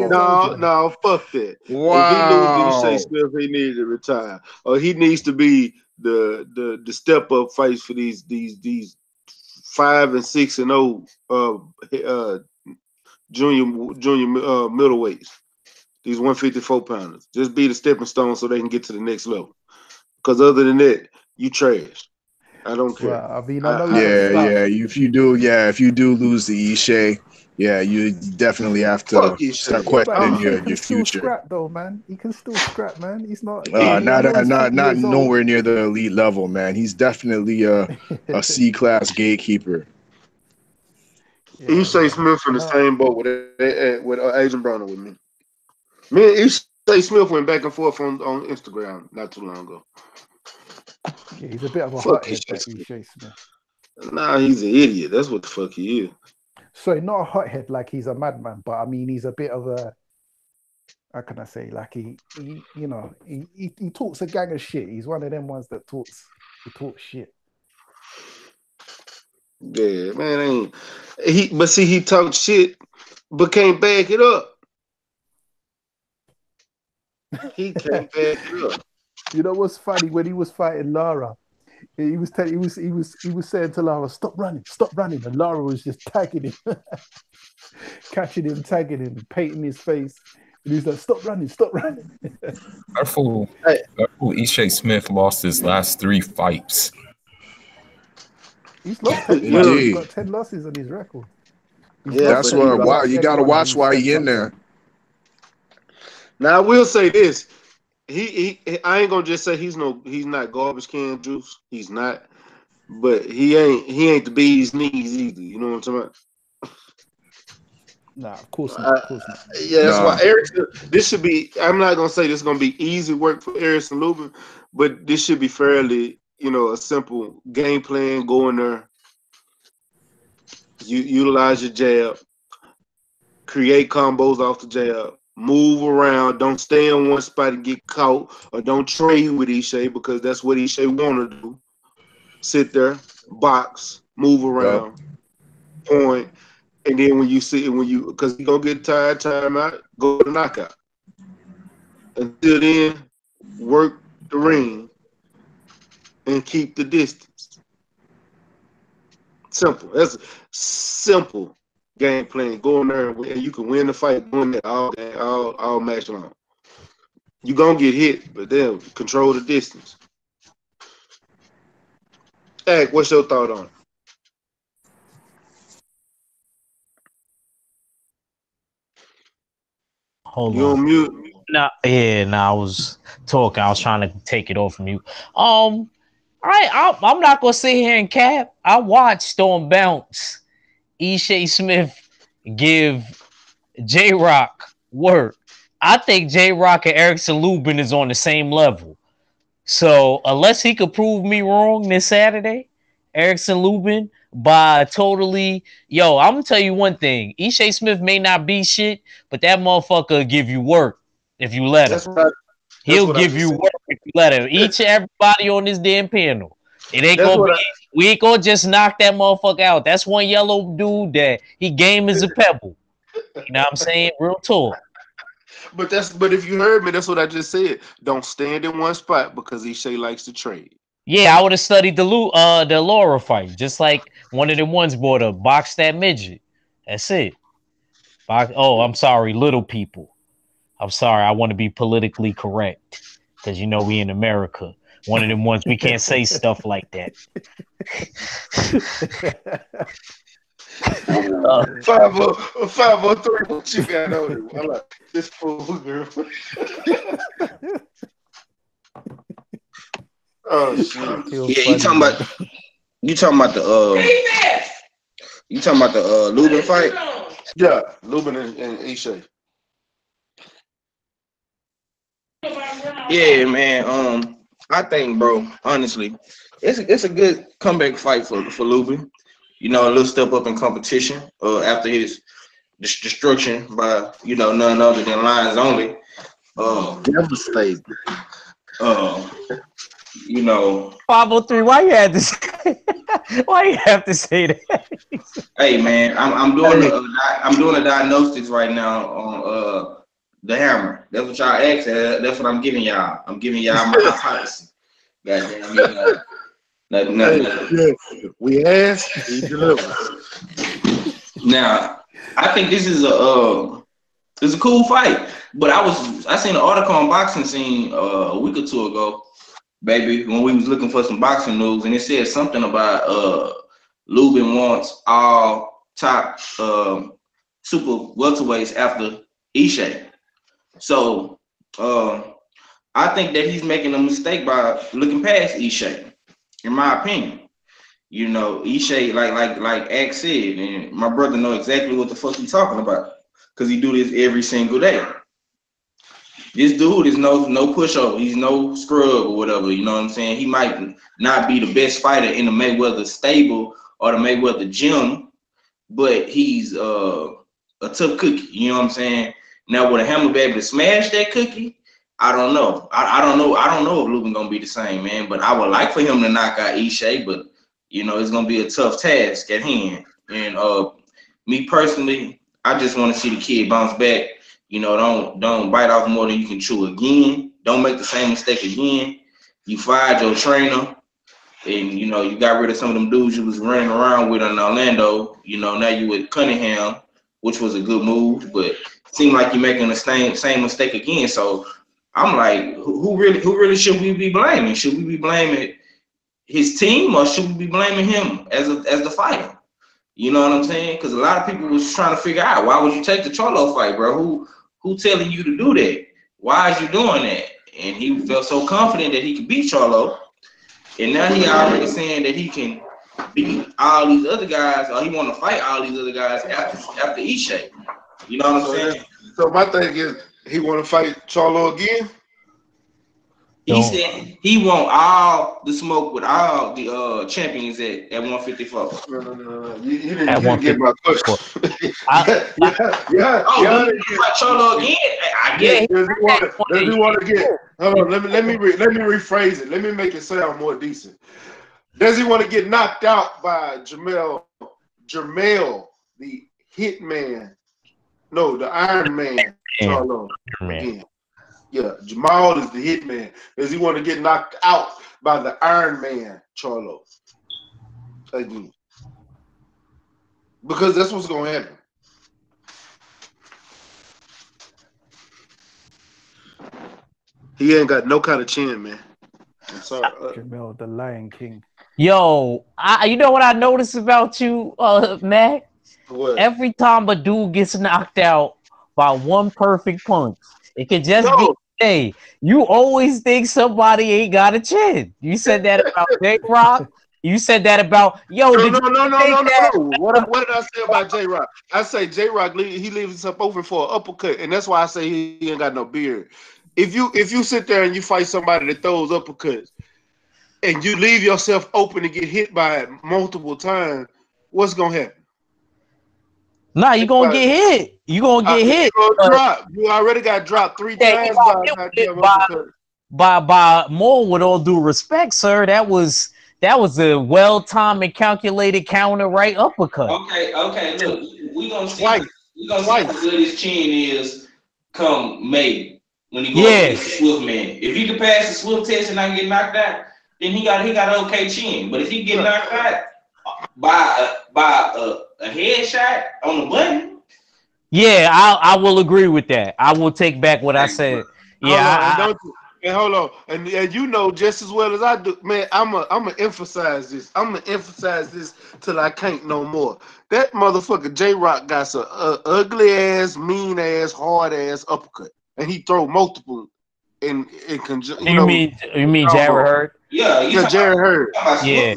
in. No, fuck that. Wow. If he loses to Ishe Smith, he needs to retire. Or he needs to be the step up fights for these 5 and 6 and 0 junior middleweights. These 154 pounders. Just be the stepping stone so they can get to the next level. Because other than that, you trash. I don't care. Well, I mean, I know If you do lose the Ishe, you definitely have to start questioning your future. Scrap though, man. He can still scrap, man. He's not not nowhere near the elite level, man. He's definitely a C-class gatekeeper. Ishe Smith in the same boat with Agent Broner with me. Me and Ishe Smith went back and forth on Instagram not too long ago. Yeah, he's a bit of a hothead, that Ishe Smith. Nah, he's an idiot. That's what the fuck he is. Sorry, not a hothead like he's a madman, but I mean he's a bit of a, how can I say, like he you know, he talks a gang of shit. He's one of them ones that talks shit. Yeah, man, he talks shit but can't back it up. He can't back it up. You know what's funny? When he was fighting Lara, he was saying to Lara, stop running, and Lara was just tagging him, catching him, tagging him, painting his face, and he's like, stop running. That fool Ishe Smith lost his last 3 fights. He's lost 10 fights. He's got 10 losses on his record. That's why you gotta watch why he in there. Now I will say this. I ain't gonna just say he's not garbage can juice. He's not, but he ain't the bee's knees either. You know what I'm talking about? Nah, of course not. Yeah, that's why Erickson. This should be. I'm not gonna say this is gonna be easy work for Erickson Lubin, but this should be fairly, a simple game plan. Go in there, utilize your jab, create combos off the jab. Move around. Don't stay in one spot and get caught, or don't trade with Ishe because that's what Ishe want to do. Sit there, box, move around, point, and then because he gonna get tired, time out, go to knockout. Until then, work the ring and keep the distance. Simple. That's a simple game plan. Go in there and you can win the fight doing that all match long. You gonna get hit, but then control the distance. Hey, what's your thought on it? Hold You on. on mute? I was talking. I was trying to take it off from you. All right, I'm not gonna sit here and cap. I watched on Bounce Shea Smith give J Rock work. I think J Rock and Erickson Lubin is on the same level. So unless he could prove me wrong this Saturday, Erickson Lubin by totally I'm gonna tell you one thing. Shea Smith may not be shit, but that motherfucker will give you work if you let him. That's He'll what I give just you said. work if you let him. Each and everybody on this damn panel. It ain't That's gonna what be. We ain't gonna just knock that motherfucker out. That's one yellow dude that he game as a pebble. You know what I'm saying? Real talk. But if you heard me, that's what I just said. Don't stand in one spot because Ishay likes to trade. Yeah, I would have studied the Laura fight, just like one of them ones brought up. Box that midget. That's it. I'm sorry, little people. I'm sorry. I want to be politically correct because we in America. One of them ones we can't say stuff like that. 503. What you got on it? I like this fool girl. Oh shit! Yeah, you talking about the Lubin fight? Yeah, Lubin and Ishay. Yeah, man. I think, bro, honestly, it's a good comeback fight for Lubin. A little step up in competition after his destruction by none other than Lions Only. Devastating. 503. Why you had to say? Why you have to say that? Hey, man, I'm doing a diagnostics right now on the hammer. That's what y'all asked. That's what I'm giving y'all. I'm giving y'all my hypothesis. Goddamn, Yeah, we asked, he delivered. Now, I think this is a cool fight. But I seen an article on Boxing Scene a week or two ago, baby, when we was looking for some boxing news, and it said something about Lubin wants all top super welterweights after Ishay. So I think that he's making a mistake by looking past Ishay, in my opinion. Ishay, like X said, and my brother know exactly what the fuck he's talking about, because he do this every single day. This dude is no pushover. He's no scrub or whatever. You know what I'm saying? He might not be the best fighter in the Mayweather stable or the Mayweather gym, but he's a tough cookie. You know what I'm saying? Now, would a hammer be able to smash that cookie? I don't know. I don't know. I don't know if Lubin gonna be the same, man. But I would like for him to knock out Ishay, but it's gonna be a tough task at hand. And me personally, I just want to see the kid bounce back. Don't bite off more than you can chew again. Don't make the same mistake again. You fired your trainer, and you got rid of some of them dudes you was running around with in Orlando. Now you with Cunningham, which was a good move, but it seemed like you're making the same mistake again. So I'm like, who really should we be blaming? Should we be blaming his team, or should we be blaming him as the fighter? You know what I'm saying? Because a lot of people was trying to figure out, why would you take the Charlo fight, bro? Who telling you to do that? Why is you doing that? And he felt so confident that he could beat Charlo, and now he already saying that he can beat all these other guys, or he want to fight all these other guys after Ishay. You know what I'm saying? So my thing is, he want to fight Charlo again. He said he want all the smoke with all the champions at 154. No. You didn't get my question. Yeah. Charlo again. I get it. Does he want to get? Hold on. Let me rephrase it. Let me make it sound more decent. Does he want to get knocked out by Jermell, the Hitman? No, the Iron Man. Charlo again. Yeah, Jamal is the Hitman. Does he want to get knocked out by the Iron Man, Charlo? Again. Because that's what's going to happen. He ain't got no kind of chin, man. I'm sorry. Jamel, the Lion King. Yo, you know what I noticed about you, Mac? What? Every time a dude gets knocked out by one perfect punch. It could just be, No, hey, you always think somebody ain't got a chin. You said that about J-Rock. You said that about, yo, no, did no, you no, no, think no, no, that? no. What did I say about J Rock? I say J Rock he leaves himself open for an uppercut, and that's why I say he ain't got no beard. If you sit there and you fight somebody that throws uppercuts, and you leave yourself open to get hit by it multiple times, what's gonna happen? Nah, you gonna get hit. You gonna get You hit. gonna But drop. You already got dropped 3 yeah, he times got by a hit with goddamn it uppercut. by more, with all due respect, sir. That was a well-timed and calculated counter right uppercut. Okay. Look, we gonna see. Twice. We gonna see how Twice. good his chin is come May when he go Yeah. against the Swift man. If he can pass the Swift test and not get knocked out, then he got an okay chin. But if he get knocked out by a headshot on the button, Yeah, I will agree with that. I will take back what I said. Yeah, Hold on, and you know just as well as I do, man. I'm emphasize this. I'm gonna emphasize this till I can't no more. That motherfucker J Rock got some ugly ass, mean ass, hard ass uppercut, and he throw multiple in conjunction. You mean Jared Hurd? yeah, Jared Hurd. Yeah,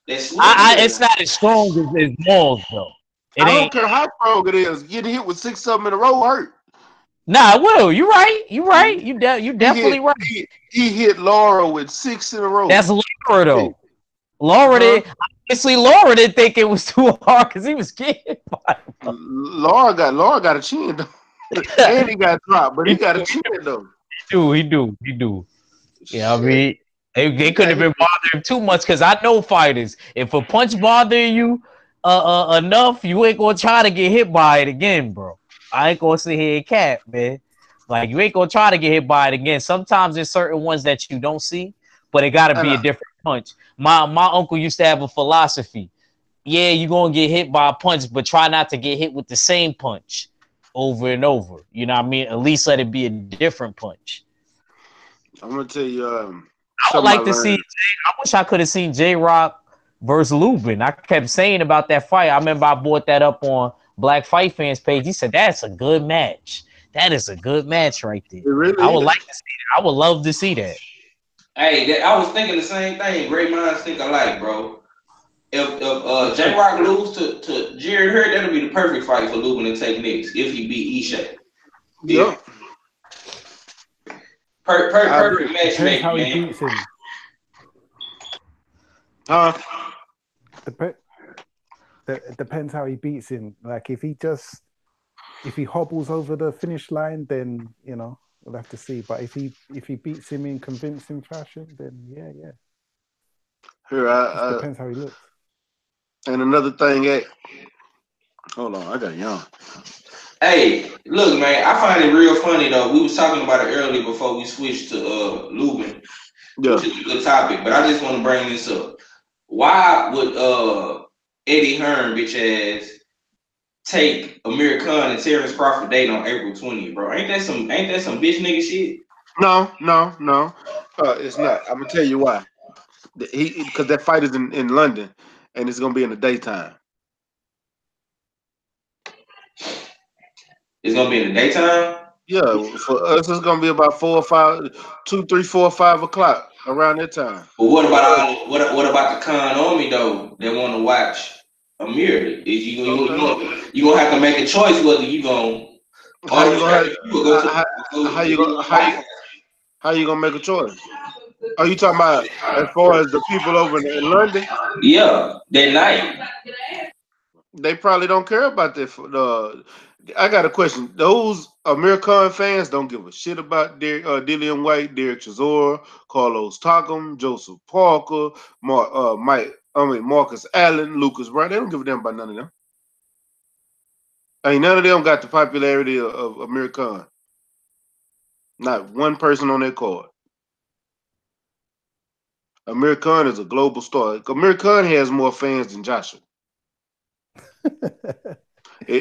That's it's not as strong as Maul's though. It I don't ain't. care how strong it is. Getting hit with 6 of them in a row hurt. Nah, Will, you right. You right. You definitely right. He hit Laura with 6 in a row. That's Laura though. Laura didn't think it was too hard because he was getting by him. Laura got a chin though. And he got dropped, but he got a chin though. He do. Yeah, I mean, they couldn't have been bothering him too much because I know fighters. If a punch bothering you enough, you ain't gonna try to get hit by it again, bro. I ain't gonna sit here and cap, man. Like, you ain't gonna try to get hit by it again. Sometimes there's certain ones that you don't see, but it gotta be a different punch. My uncle used to have a philosophy. Yeah, you're gonna get hit by a punch, but try not to get hit with the same punch over and over. You know what I mean? At least let it be a different punch. I'm gonna tell you, I would like to see. I wish I could have seen J-Rock versus Lubin. I kept saying about that fight. I remember I brought that up on Black Fight Fans page. He said that's a good match. That is a good match right there. Really I would like to see that. I would love to see that. Hey, I was thinking the same thing. Great minds think alike, bro. If J-Rock lose to Jared Hurd, that'll be the perfect fight for Lubin to take next if he beat Isha. Yeah. Perfect match. Depends how he beats him. It depends how he beats him. Like if he hobbles over the finish line, then we'll have to see. But if he beats him in convincing fashion, then yeah. It depends how he looks. And another thing, hold on, I got yawn. Hey, look, man, I find it real funny though. We was talking about it earlier before we switched to Lubin, which is a good topic. But I just want to bring this up. Why would Eddie Hearn, bitch ass, take Amir Khan and Terrence Crawford date on April 20th, bro? Ain't that some bitch nigga shit? No. It's not. I'm gonna tell you why. Because that fight is in London, and it's gonna be in the daytime. It's gonna be in the daytime. Yeah, for us, it's gonna be about 4 or 5, 2, 3, 4, 5 o'clock around that time. But what about the Khan Army though? They want to watch Amir. Is you gonna have to make a choice whether you gonna how you gonna make a choice? Are you talking about as far as the people over in London? Yeah, that night. They probably don't care about that. I got a question. Those Amir Khan fans don't give a shit about Dillian Whyte, Derek Chisora, Carlos Takam, Joseph Parker, Marcus Allen, Lucas Brown. They don't give a damn about none of them. None of them got the popularity of Amir Khan. Not one person on their card. Amir Khan is a global star. Amir Khan has more fans than Joshua.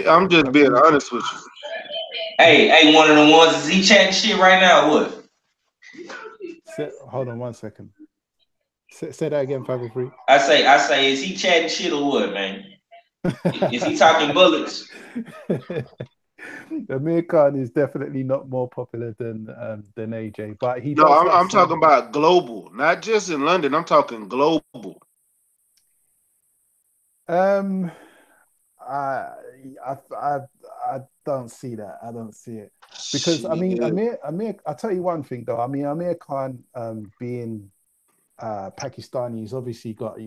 I'm just being honest with you. Hey, one of the ones is he chatting shit right now? What? Hold on 1 second. Say that again, 503. I say, is he chatting shit or what, man? Is he talking bullets? Amir Khan is definitely not more popular than AJ, but he No, does have I'm some. talking about global, not just in London. I'm talking global. Um, I, I don't see that. I don't see it because I mean, Shit. Amir. I'll tell you one thing though. I mean, Amir Khan, being Pakistani, he's obviously got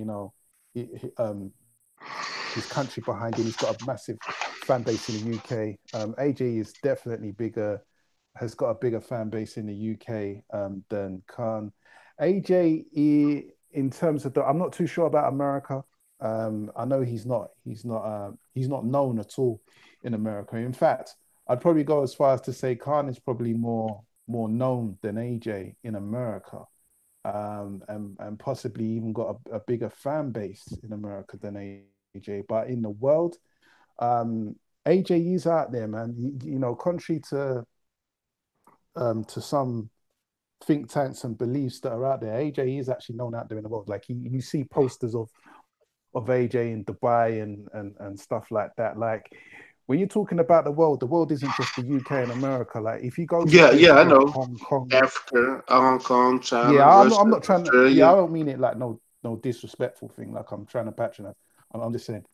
his country behind him. He's got a massive fan base in the UK. AJ is definitely bigger, has got a bigger fan base in the UK than Khan. AJ, in terms of I'm not too sure about America. I know he's not known at all in America. In fact, I'd probably go as far as to say Khan is probably more known than AJ in America, and possibly even got a bigger fan base in America than AJ. But in the world, AJ is out there, man. You know, contrary to some think tanks and beliefs that are out there, AJ is actually known out there in the world. Like you see posters of AJ in Dubai and stuff like that. Like when you're talking about the world isn't just the UK and America. Like if you go to Yeah, places I like know. Hong Kong, Africa, Hong Kong, China, yeah, Russia, I'm not trying to. Australia. Yeah, I don't mean it like no disrespectful thing. Like I'm trying to patronize. I'm just saying.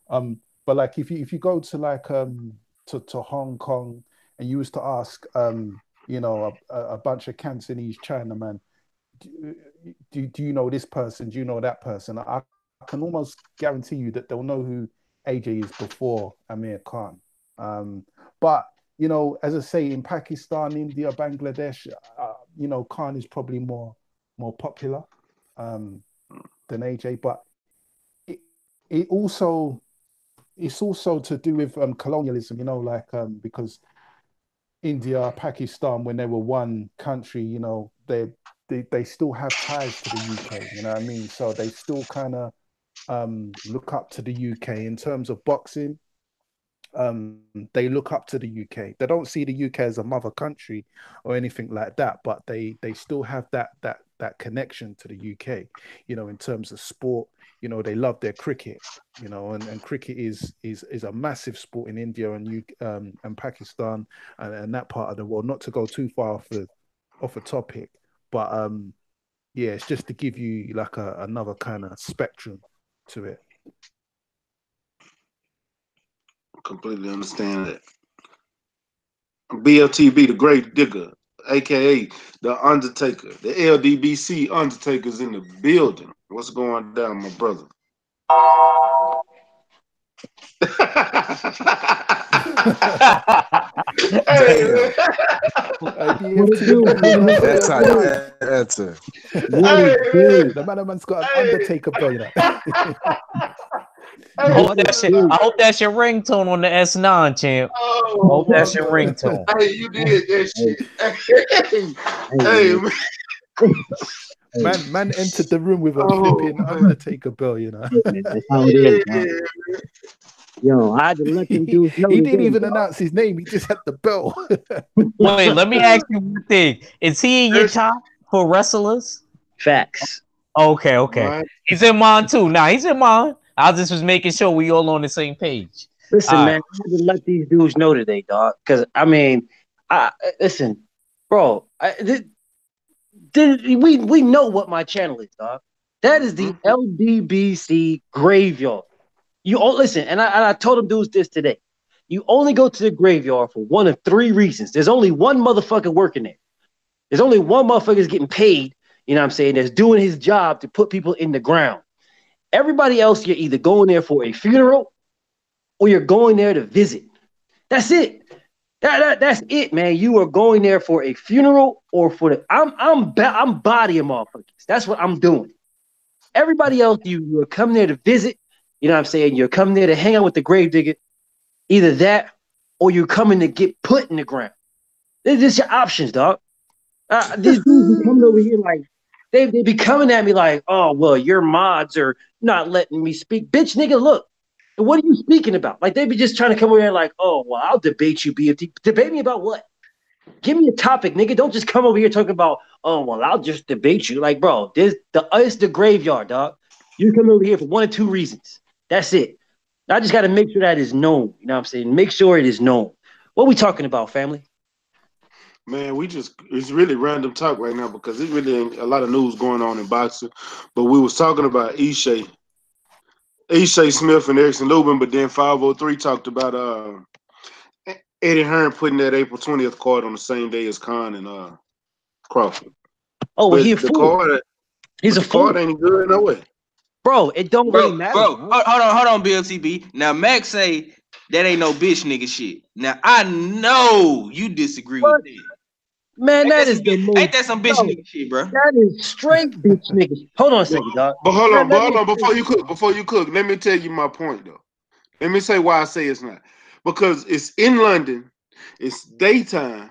But like if you go to like to Hong Kong and you was to ask you know a bunch of Cantonese Chinaman, do you know this person? Do you know that person? I can almost guarantee you that they'll know who AJ is before Amir Khan. But you know, as I say, in Pakistan, India, Bangladesh, you know, Khan is probably more popular than AJ. But it also it's also to do with colonialism, you know, like because India, Pakistan, when they were one country, you know, they still have ties to the UK, you know what I mean? So they still kind of look up to the UK in terms of boxing. They look up to the UK. They don't see the UK as a mother country or anything like that, but they still have that connection to the UK, you know, in terms of sport. You know, they love their cricket, you know, and cricket is a massive sport in India and Pakistan and that part of the world. Not to go too far off a topic, but yeah, it's just to give you like another kind of spectrum to it. Completely understand that. BLTB, the Grave Digger, aka the Undertaker, the LDBC Undertaker's in the building. What's going down, my brother? Hey, That's how you answer. The man's got an Undertaker burner. I hope that's your ringtone on the S9, champ. Oh, I hope that's your ringtone. Hey, you did that shit. Hey, man entered the room with a flipping Undertaker bell, you know. That's how it is, bro. Yo, I had to let them dudes know. He didn't even announce his name. He just had the bell. Wait, let me ask you one thing. Is he in your top for wrestlers? Facts. Okay. Right. He's in mine too. Nah, he's in mine. I just was making sure we all on the same page. Listen, man, I had to let these dudes know today, dog. Because I mean, listen, bro. We know what my channel is, dog. That is the LDBC Graveyard. You all listen, and I told them dudes this today. You only go to the graveyard for one of three reasons. There's only one motherfucker working there. There's only one motherfucker that's getting paid, you know what I'm saying, that's doing his job to put people in the ground. Everybody else, you're either going there for a funeral or you're going there to visit. That's it. That's it, man. You are going there for a funeral or for the I'm bodying motherfuckers. That's what I'm doing. Everybody else, you are coming there to visit. You know what I'm saying? You're coming there to hang out with the gravedigger. Either that or you're coming to get put in the ground. These are your options, dog. These dudes be coming over here like they be coming at me like, oh, well, your mods are not letting me speak. Bitch, nigga, look. What are you speaking about? Like, they be just trying to come over here like, oh, well, I'll debate you, BFT. Debate me about what? Give me a topic, nigga. Don't just come over here talking about, oh, well, I'll just debate you. Like, bro, it's the graveyard, dog. You come over here for one or two reasons. That's it. I just got to make sure that is known. You know what I'm saying? Make sure it is known. What we talking about, family? Man, it's really random talk right now because there's really ain't a lot of news going on in boxing. But we was talking about Ishe Smith and Erickson Lubin, but then 503 talked about Eddie Hearn putting that April 20th card on the same day as Khan and Crawford. Oh, well, But he a the fool. card, He's a the card fool. ain't good no way. Bro, it don't really matter. Bro, hold on, BLTB. Now Max say that ain't no bitch nigga shit. Now I know you disagree with that. Man, that is the most. Ain't that some bitch nigga shit, bro? That is straight bitch nigga. Hold on a second, dog. But hold on, before you cook, let me tell you my point though. Let me say why I say it's not. Because it's in London, it's daytime,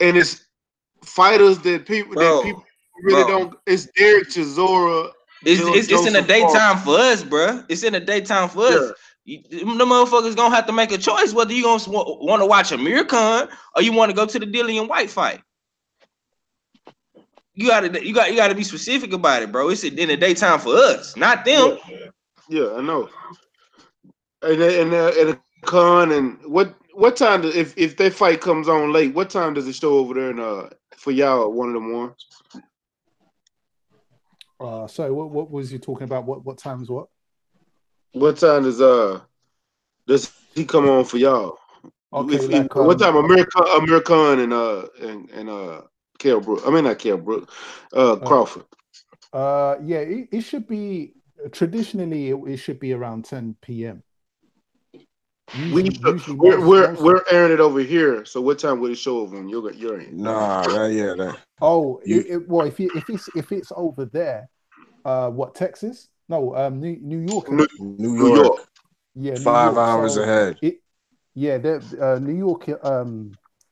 and it's fighters that people really don't. It's Derek Chisora. It's in the daytime for us, bro. It's in the daytime for us. The motherfuckers gonna have to make a choice whether you gonna want to watch Amir Khan or you want to go to the Dillian Whyte fight. You gotta be specific about it, bro. It's in the daytime for us, not them. Yeah, I know. And Khan and what time does if that fight comes on late? What time does it show over there for y'all? One of them ones. So what was you talking about? What time's what? What time does he come on for y'all? Okay, what time Amir Khan and Kell Brook? I mean not Kell Brook, Crawford. Yeah, it should be traditionally it should be around 10 p.m. We're airing it over here. So what time would it show over on your end? That. Oh, well, if it's over there, what, Texas? No, New York. New York. Yeah, 5 hours ahead. New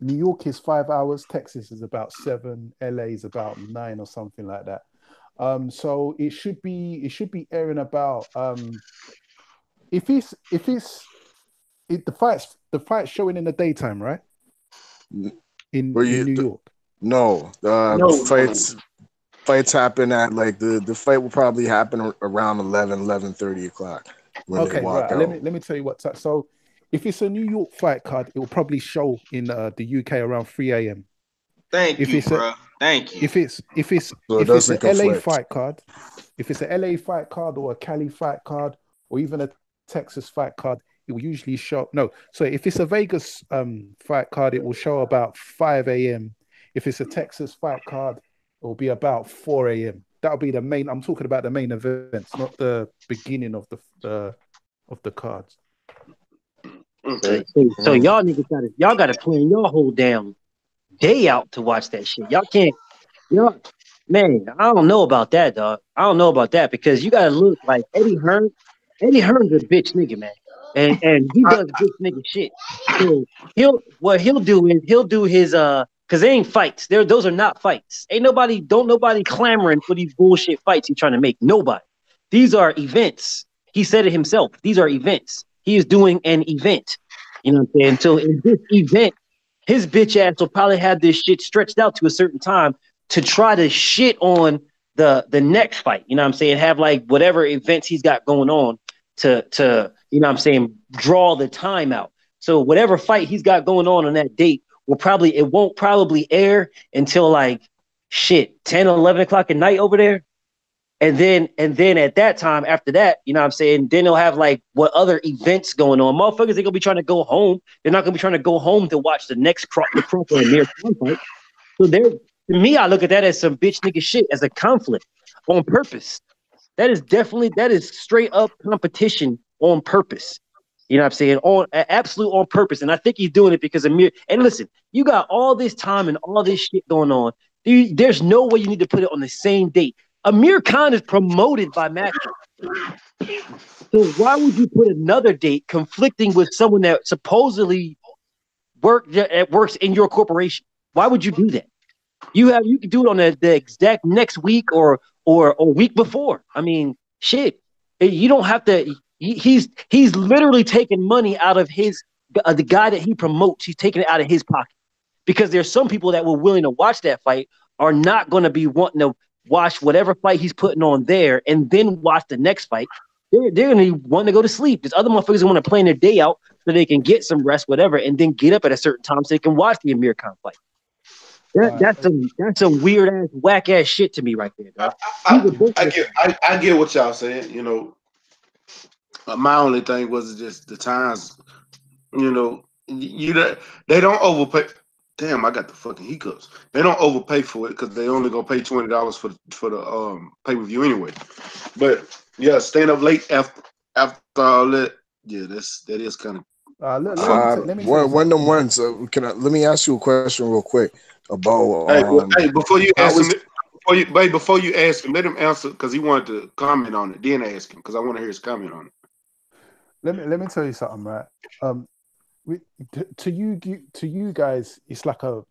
York is 5 hours. Texas is about 7. LA is about 9 or something like that. So it should be airing about the fight's showing in the daytime, right? In New York. No, fights happen at like the fight will probably happen around 11:30 o'clock. Okay, right. Let me tell you what. So if it's a New York fight card, it will probably show in the UK around 3 a.m. Thank you, bro. Thank you. If it's an LA fight card, if it's an LA fight card or a Cali fight card or even a Texas fight card, it will usually show. No, so if it's a Vegas fight card, it will show about 5 a.m. If it's a Texas fight card, it will be about 4 a.m. That'll be the main. I'm talking about the main events, not the beginning of the cards. Okay. So y'all niggas gotta plan your whole damn day out to watch that shit. Y'all can't. Man, I don't know about that, dog. I don't know about that because you gotta look like Eddie Hearn. Eddie Hearn's a bitch nigga, man. And he does bitch nigga shit. So he'll do his because they ain't fights. Those are not fights. Don't nobody clamoring for these bullshit fights he's trying to make. Nobody. These are events. He said it himself. These are events. He is doing an event. You know what I'm saying? So in this event, his bitch ass will probably have this shit stretched out to a certain time to try to shit on the next fight. You know what I'm saying? Have like whatever events he's got going on to you know what I'm saying, draw the time out. So whatever fight he's got going on that date won't probably air until like 10, 11 o'clock at night over there. And then at that time, after that, you know what I'm saying, then they'll have like what other events going on. Motherfuckers, they're gonna be trying to go home. They're not gonna be trying to go home to watch the next Crawford and Amir Khan fight. So to me, I look at that as some bitch nigga shit, as a conflict on purpose. That is straight up competition on purpose. You know what I'm saying? Absolute on purpose. And I think he's doing it because Amir. And listen, you got all this time and all this shit going on. There's no way you need to put it on the same date. Amir Khan is promoted by Matchroom. So why would you put another date conflicting with someone that supposedly works in your corporation? Why would you do that? You can do it on the exact next week or week before. I mean, shit. You don't have to. He's literally taking money out of the guy that he promotes. He's taking it out of his pocket because there's some people that were willing to watch that fight are not going to be wanting to watch whatever fight he's putting on there and then watch the next fight. they're gonna want to go to sleep. There's other motherfuckers who want to plan their day out so they can get some rest, whatever, and then get up at a certain time so they can watch the Amir Khan fight. That's some weird ass, whack ass shit to me right there, dog. I get what y'all saying. You know, my only thing was just the times. You know, they don't overpay. Damn, I got the fucking hiccups. They don't overpay for it because they only gonna pay $20 for the pay-per-view anyway. But yeah, staying up late after all that, yeah, that is kind of let me one of them ones. Let me ask you a question real quick about. Hey, before you ask him, before you ask him, let him answer because he wanted to comment on it. Then ask him because I want to hear his comment on it. Let me tell you something, right? To you guys, it's like a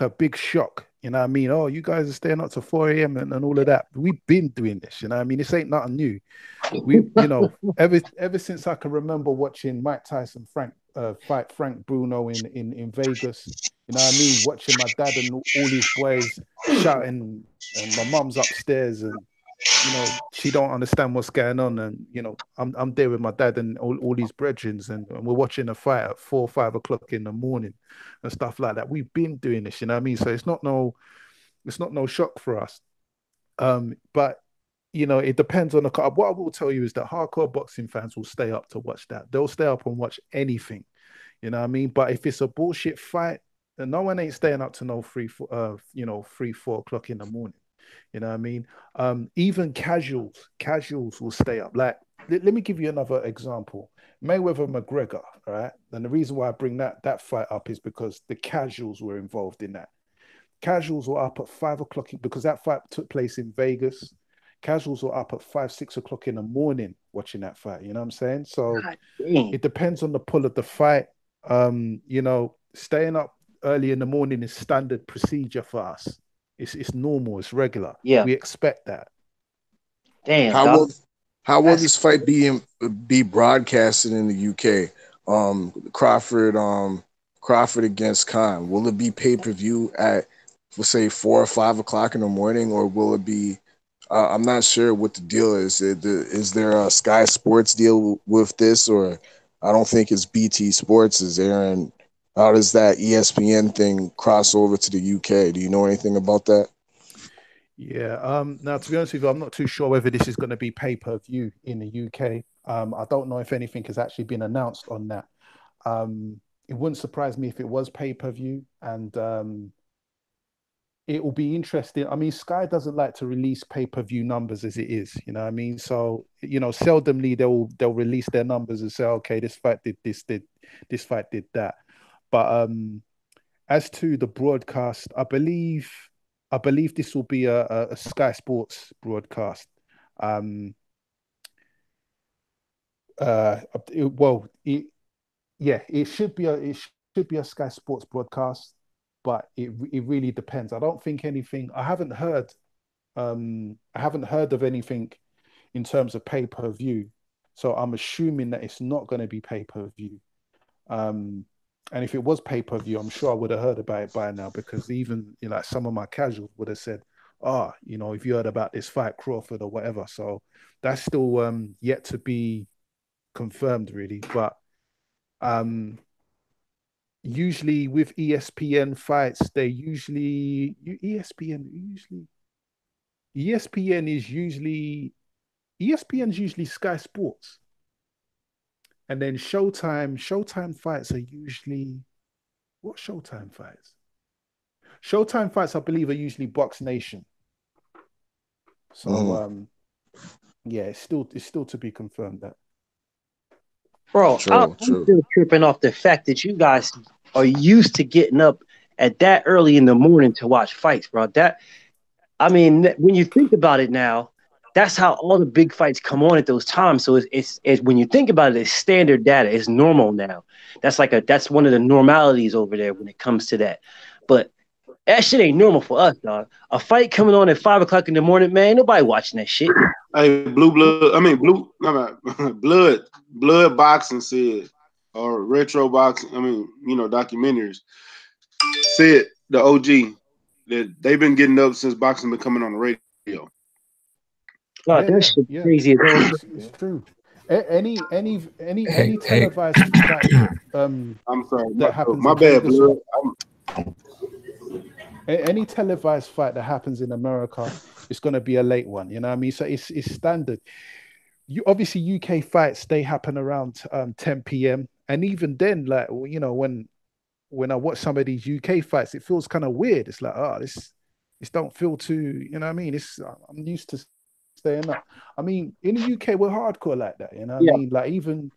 big shock. You know what I mean? Oh, you guys are staying up to 4 a.m. and all of that. We've been doing this, you know what I mean? This ain't nothing new. We, you know, ever since I can remember watching Mike Tyson fight Frank Bruno in Vegas, you know what I mean? Watching my dad and all his boys shouting, and my mum's upstairs, and you know, she don't understand what's going on, and you know, I'm there with my dad and all these brethren, and we're watching a fight at 4 or 5 o'clock in the morning and stuff like that. We've been doing this, you know what I mean? So it's not no shock for us. But you know, it depends on the card. What I will tell you is that hardcore boxing fans will stay up to watch that. They'll stay up and watch anything, you know what I mean? But if it's a bullshit fight, then no one ain't staying up to no 3, 4 o'clock in the morning. You know what I mean? Even casuals will stay up. Like, let me give you another example. Mayweather McGregor, right? And the reason why I bring that fight up is because the casuals were involved in that. Casuals were up at 5 o'clock because that fight took place in Vegas. Casuals were up at 5, 6 o'clock in the morning watching that fight. You know what I'm saying? So it depends on the pull of the fight. You know, staying up early in the morning is standard procedure for us. It's normal. It's regular. Yeah, we expect that. Damn. How will this fight be broadcasted in the UK? Crawford against Khan. Will it be pay-per-view at, let's say, 4 or 5 o'clock in the morning, or will it be? I'm not sure what the deal is. Is there a Sky Sports deal with this, or I don't think it's BT Sports is there, and how does that ESPN thing cross over to the UK? Do you know anything about that? Yeah. Now, to be honest with you, I'm not too sure whether this is going to be pay-per-view in the UK. I don't know if anything has actually been announced on that. It wouldn't surprise me if it was pay-per-view, and it will be interesting. I mean, Sky doesn't like to release pay-per-view numbers as it is, you know what I mean? So, you know, seldomly they'll release their numbers and say, okay, this fight did this fight did that. But as to the broadcast, I believe this will be a Sky Sports broadcast. It should be a Sky Sports broadcast, but it really depends. I don't think anything. I haven't heard of anything in terms of pay-per-view, so I'm assuming that it's not going to be pay-per-view. And if it was pay-per-view, I'm sure I would have heard about it by now, because even, you know, like some of my casuals would have said, you know, if you heard about this fight, Crawford or whatever. So that's still yet to be confirmed, really. But usually with ESPN fights, ESPN's usually Sky Sports. And then Showtime fights are usually, what Showtime fights? Showtime fights, I believe, are usually Box Nation. So, yeah, it's still to be confirmed that. Bro, I'm still tripping off the fact that you guys are used to getting up at that early in the morning to watch fights, bro. I mean, when you think about it now, that's how all the big fights come on at those times. So it's when you think about it, it's standard data. It's normal now. That's one of the normalities over there when it comes to that. But that shit ain't normal for us, dog. A fight coming on at 5 o'clock in the morning, man, nobody watching that shit. Hey, blood boxing said, or retro boxing. I mean, you know, documentaries said the OG that they've been getting up since boxing been coming on the radio. God, that shit crazy as hell. It's true. Any Hey, televised fight I'm sorry, that happens my in bad, Vegas, blood. any televised fight that happens in America, it's going to be a late one. You know what I mean? So it's standard. You obviously UK fights, they happen around 10 p.m. and even then, like, you know, when I watch some of these UK fights, it feels kind of weird. It's like, oh, this don't feel too, you know what I mean? I'm used to staying up. I mean, in the UK, we're hardcore like that, you know what I mean? Like, even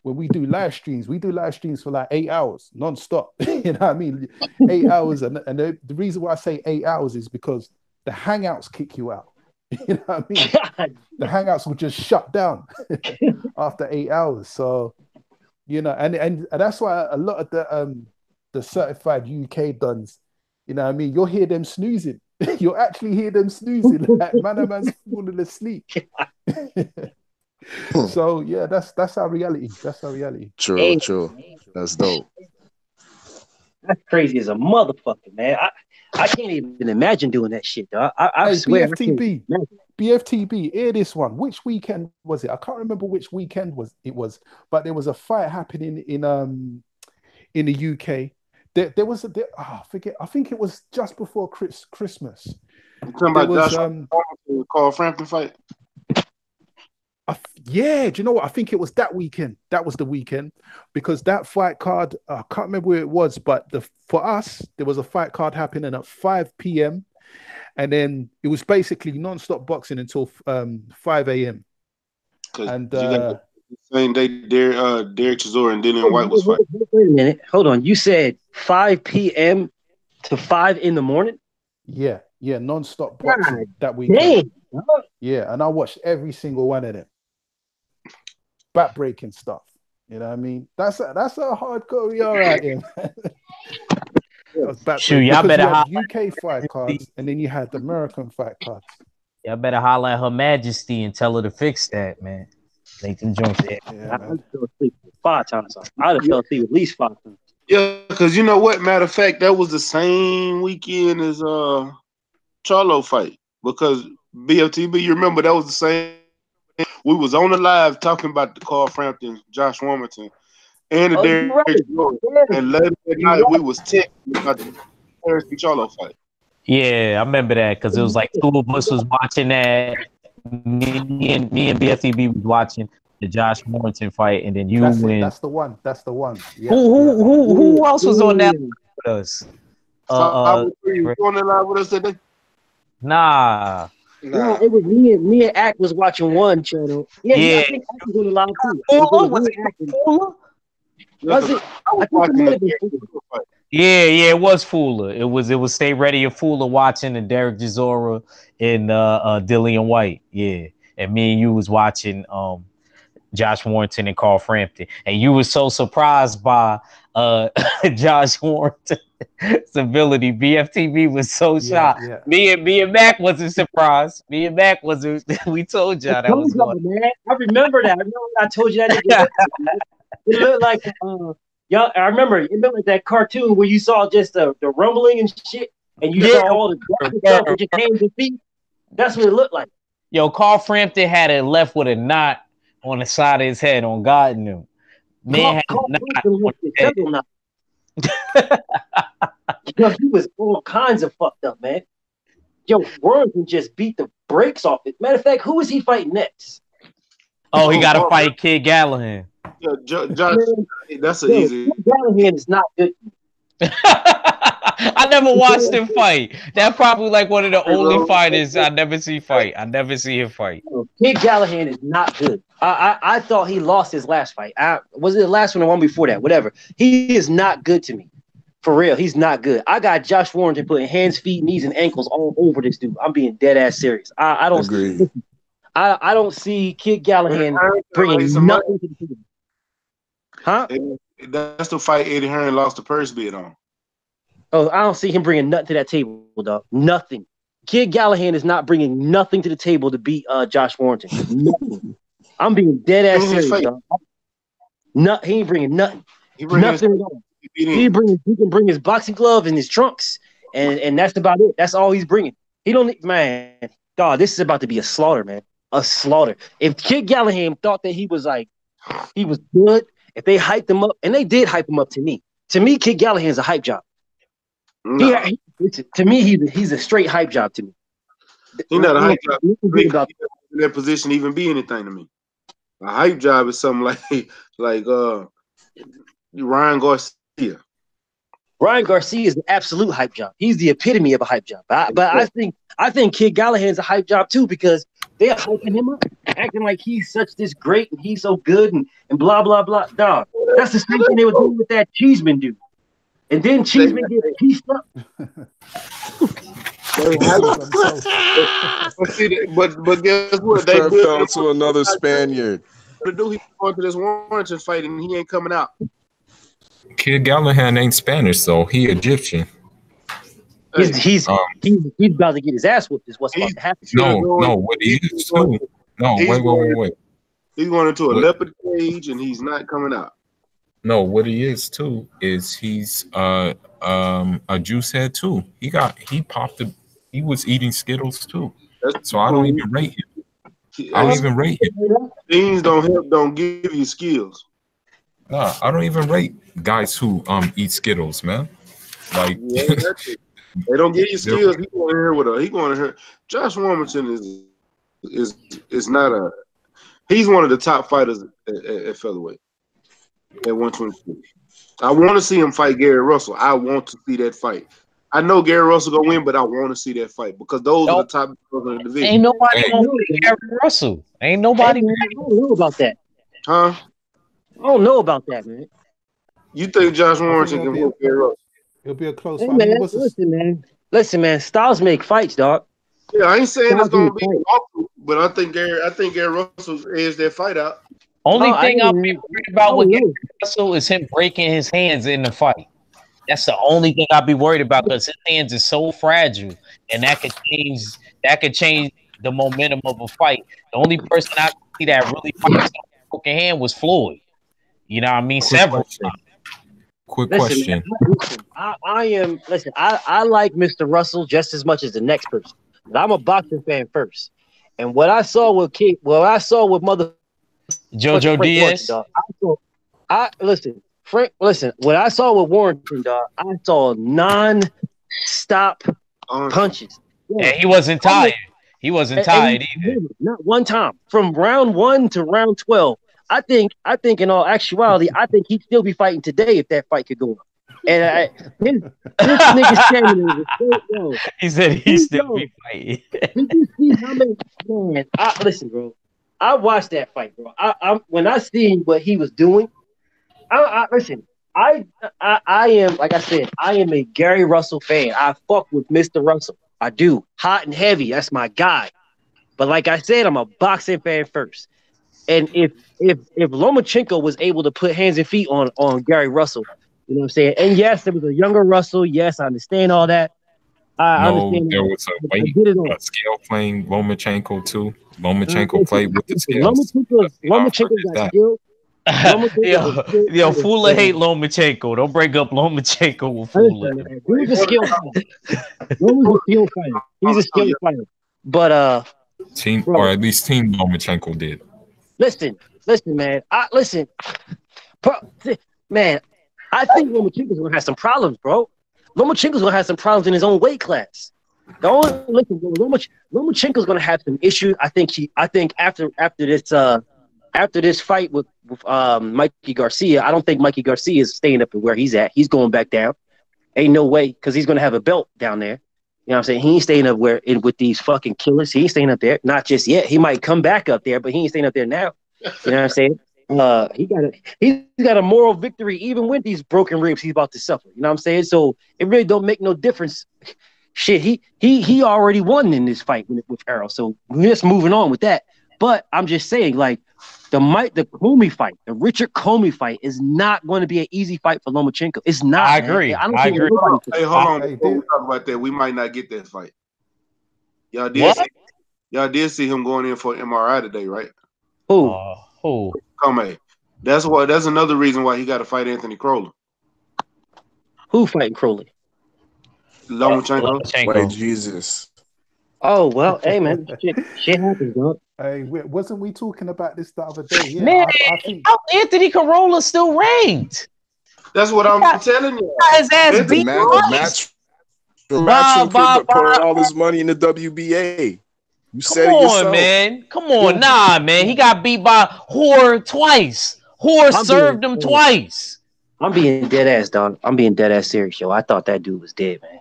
when we do live streams for like 8 hours non-stop. You know what I mean? 8 hours, and the reason why I say 8 hours is because the hangouts kick you out. You know what I mean? The hangouts will just shut down after 8 hours. So, you know, and that's why a lot of the certified UK dons, you know what I mean, you'll hear them snoozing. You'll actually hear them snoozing, like man's falling asleep. So yeah, that's our reality. That's our reality. True, true. That's dope. That's crazy as a motherfucker, man. I can't even imagine doing that shit, dog. I swear. BFTB, hear this one. Which weekend was it? I can't remember which weekend it was, but there was a fight happening in the UK. There was I forget. I think it was just before Christmas. You talking about Josh Carl Frampton fight? Yeah, do you know what? I think it was that weekend. That was the weekend, because that fight card, I can't remember where it was, but for us, there was a fight card happening at 5 p.m. and then it was basically non-stop boxing until 5 a.m. And you got the same day Derek Chisora and Dillian Whyte was fighting. Wait a minute. Hold on. You said 5 p.m. to 5 in the morning? Yeah, non-stop boxing that weekend. Dang. Yeah, and I watched every single one of them. Back-breaking stuff. You know what I mean? That's a hardcore we are right here, man. Shoot, y'all better UK fight cards, and then you had the American fight cards. Y'all better holler at Her Majesty and tell her to fix that, man. Make them joints there. Yeah, I fell asleep 5 times. I'd have fell asleep at least 5 times. Yeah, because you know what? Matter of fact, that was the same weekend as Charlo fight, because BFTB, you remember that was the same. We was on the live talking about the Carl Frampton, Josh Warmington, and the Derek and later that night we was texting about the Harrison Charlo fight. Yeah, I remember that, because it was like 2 of us was watching that. Me and BFTB was watching the Josh Warmington fight, and then you win. That's the one. Yeah. Who else was on that with us? You on the live with us today? Nah. No, it was me and Ack was watching one channel. Yeah. I think Ack was on the live too. Was it? I think it might have been Fuller. Yeah, it was Fuller. It was Stay Ready and Fuller watching, and Derek Chisora and Dillian Whyte. Yeah. And me and you was watching Josh Warrington and Carl Frampton. And you were so surprised by Josh Warrington's ability. BFTV was so shocked. Yeah. Me and Mac wasn't surprised. Me and Mac wasn't. We told y'all that was going. Man. I remember that. I told you that. It looked like y'all. I remember it looked like that cartoon where you saw just the rumbling and shit, and you saw all the stuff with your hands and feet. That's what it looked like. Yo, Carl Frampton had it left with a knot on the side of his head. On God knew. Man had a knot. Yo, he was all kinds of fucked up, man. Yo, Warrington just beat the brakes off it. Matter of fact, who is he fighting next? Oh, he got to fight Kid Gallahan. Yeah, Josh, that's an easy. Kid Gallahan is not good. I never watched him fight. That's probably like one of the only fighters I never see fight. I never see him fight. Kid Gallahan is not good. I thought he lost his last fight. Was it the last one or one before that? Whatever. He is not good to me. For real, he's not good. I got Josh Warrington putting hands, feet, knees, and ankles all over this dude. I'm being dead ass serious. I don't agree. I don't see Kid Gallahan bringing nothing to the team. Huh? That's the fight Eddie Hearn lost the purse bid on. Oh, I don't see him bringing nothing to that table, dog. Nothing. Kid Gallahan is not bringing nothing to the table to beat Josh Warrington. Nothing. I'm being dead ass serious, dog. He ain't bringing nothing. Nothing at all. He can bring his boxing glove and his trunks, and that's about it. That's all he's bringing. He don't need, man. Dog, this is about to be a slaughter, man. a slaughter. If Kid Galahad thought that he was good, if they hyped him up, and they did hype him up to me. To me, Kid Galahad's a hype job. No. To me, he's a straight hype job to me. He's not a hype job. In that position, even be anything to me. A hype job is something like Ryan Garcia. Ryan Garcia is an absolute hype job. He's the epitome of a hype job. But I think Kid Galahad's a hype job too, because they're hyping him up, acting like he's such this great and he's so good and blah blah blah. Dog, that's the same thing they were doing with that Cheeseman dude. And then Cheeseman gets pieced up. but guess what? They fell to another Spaniard. The dude he going to this Warrington fight and he ain't coming out. Kid Galahad ain't Spanish, so he Egyptian. He's about to get his ass whooped. Is what's about to happen. No, what he is too. No, wait. He's going into a leopard cage and he's not coming out. No, what he is too is he's a juice head too. He was eating Skittles too. So I don't even rate him. I don't even rate him. Things don't give you skills. Nah, I don't even rate guys who eat Skittles, man. Like they don't give you skills. He going here with he going here. Josh Warrington is not a. He's one of the top fighters at featherweight. At 123. I want to see him fight Gary Russell. I want to see that fight. I know Gary Russell gonna win, but I want to see that fight because those are the top of the division. Ain't nobody gonna beat Gary Russell. Ain't nobody. I don't know about that. Huh? I don't know about that, man. You think Josh Warrington can win Gary Russell? It'll be a close Hey, fight. man, listen, man. Styles make fights, dog. Yeah, I ain't saying it's gonna be awful, but I think Gary Russell's edged that fight out. Only thing I'll be worried about with Gary Russell is him breaking his hands in the fight. That's the only thing I'll be worried about because his hands are so fragile, and that could change the momentum of a fight. The only person I could see that really fights with a broken hand was Floyd. You know what I mean? Several times. Quick question. I like Mr. Russell just as much as the next person. But I'm a boxing fan first. And what I saw with mother JoJo Frank Diaz. Listen, what I saw with Warrington, dog, I saw non-stop punches. Yeah. And he wasn't tired. He wasn't tired either. Not one time. From round 1 to round 12. I think in all actuality, I think he'd still be fighting today if that fight could go on. And his nigga stamina was so low. He said he'd still be fighting. Did you see how many man? Listen, bro. I watched that fight, bro. When I seen what he was doing, listen. I am, like I said, I am a Gary Russell fan. I fuck with Mr. Russell. I do. Hot and heavy. That's my guy. But like I said, I'm a boxing fan first. And if Lomachenko was able to put hands and feet on Gary Russell, you know what I'm saying? And yes, there was a younger Russell. Yes, I understand all that. I understand there was a scale playing Lomachenko too. Lomachenko played with the scales. Lomachenko got skill. Yo, Fula hate Lomachenko. Don't break up Lomachenko with Fula. He's a skill fighter. He's a skill fighter. But team, bro, or at least Team Lomachenko did. Listen, man. Man, I think Lomachenko's gonna have some problems, bro. Lomachenko's gonna have some problems in his own weight class. Lomachenko's gonna have some issues. I think after this fight with Mikey Garcia, I don't think Mikey Garcia is staying up where he's at. He's going back down. Ain't no way, because he's gonna have a belt down there. You know what I'm saying? He ain't staying up with these fucking killers. He ain't staying up there. Not just yet. He might come back up there, but he ain't staying up there now. You know what I'm saying? He's got a moral victory even with these broken ribs he's about to suffer. You know what I'm saying? So it really don't make no difference. Shit, he already won in this fight with Errol. So we're just moving on with that. But I'm just saying, like, the Comey fight, the Richard Comey fight is not going to be an easy fight for Lomachenko. It's not. I agree. I agree. Hey, hold on. Before we talk about that, we might not get that fight. Y'all did see him going in for an MRI today, right? Who? Comey. That's another reason why he got to fight Anthony Crowley. Who fighting Crowley? Lomachenko. Wait, Jesus. Oh well, hey man, shit happens, dog. Hey, wasn't we talking about this the other day? Yeah, Man, I think Anthony Corolla still ranked. That's what I'm telling you. Got his ass beat Matchroom put all his money in the WBA. You Come said it on, yourself. man. Come on. Nah, man. He got beat by Whore twice. Whore served him twice. I'm being dead ass, dog. I'm being dead ass serious, yo. I thought that dude was dead, man.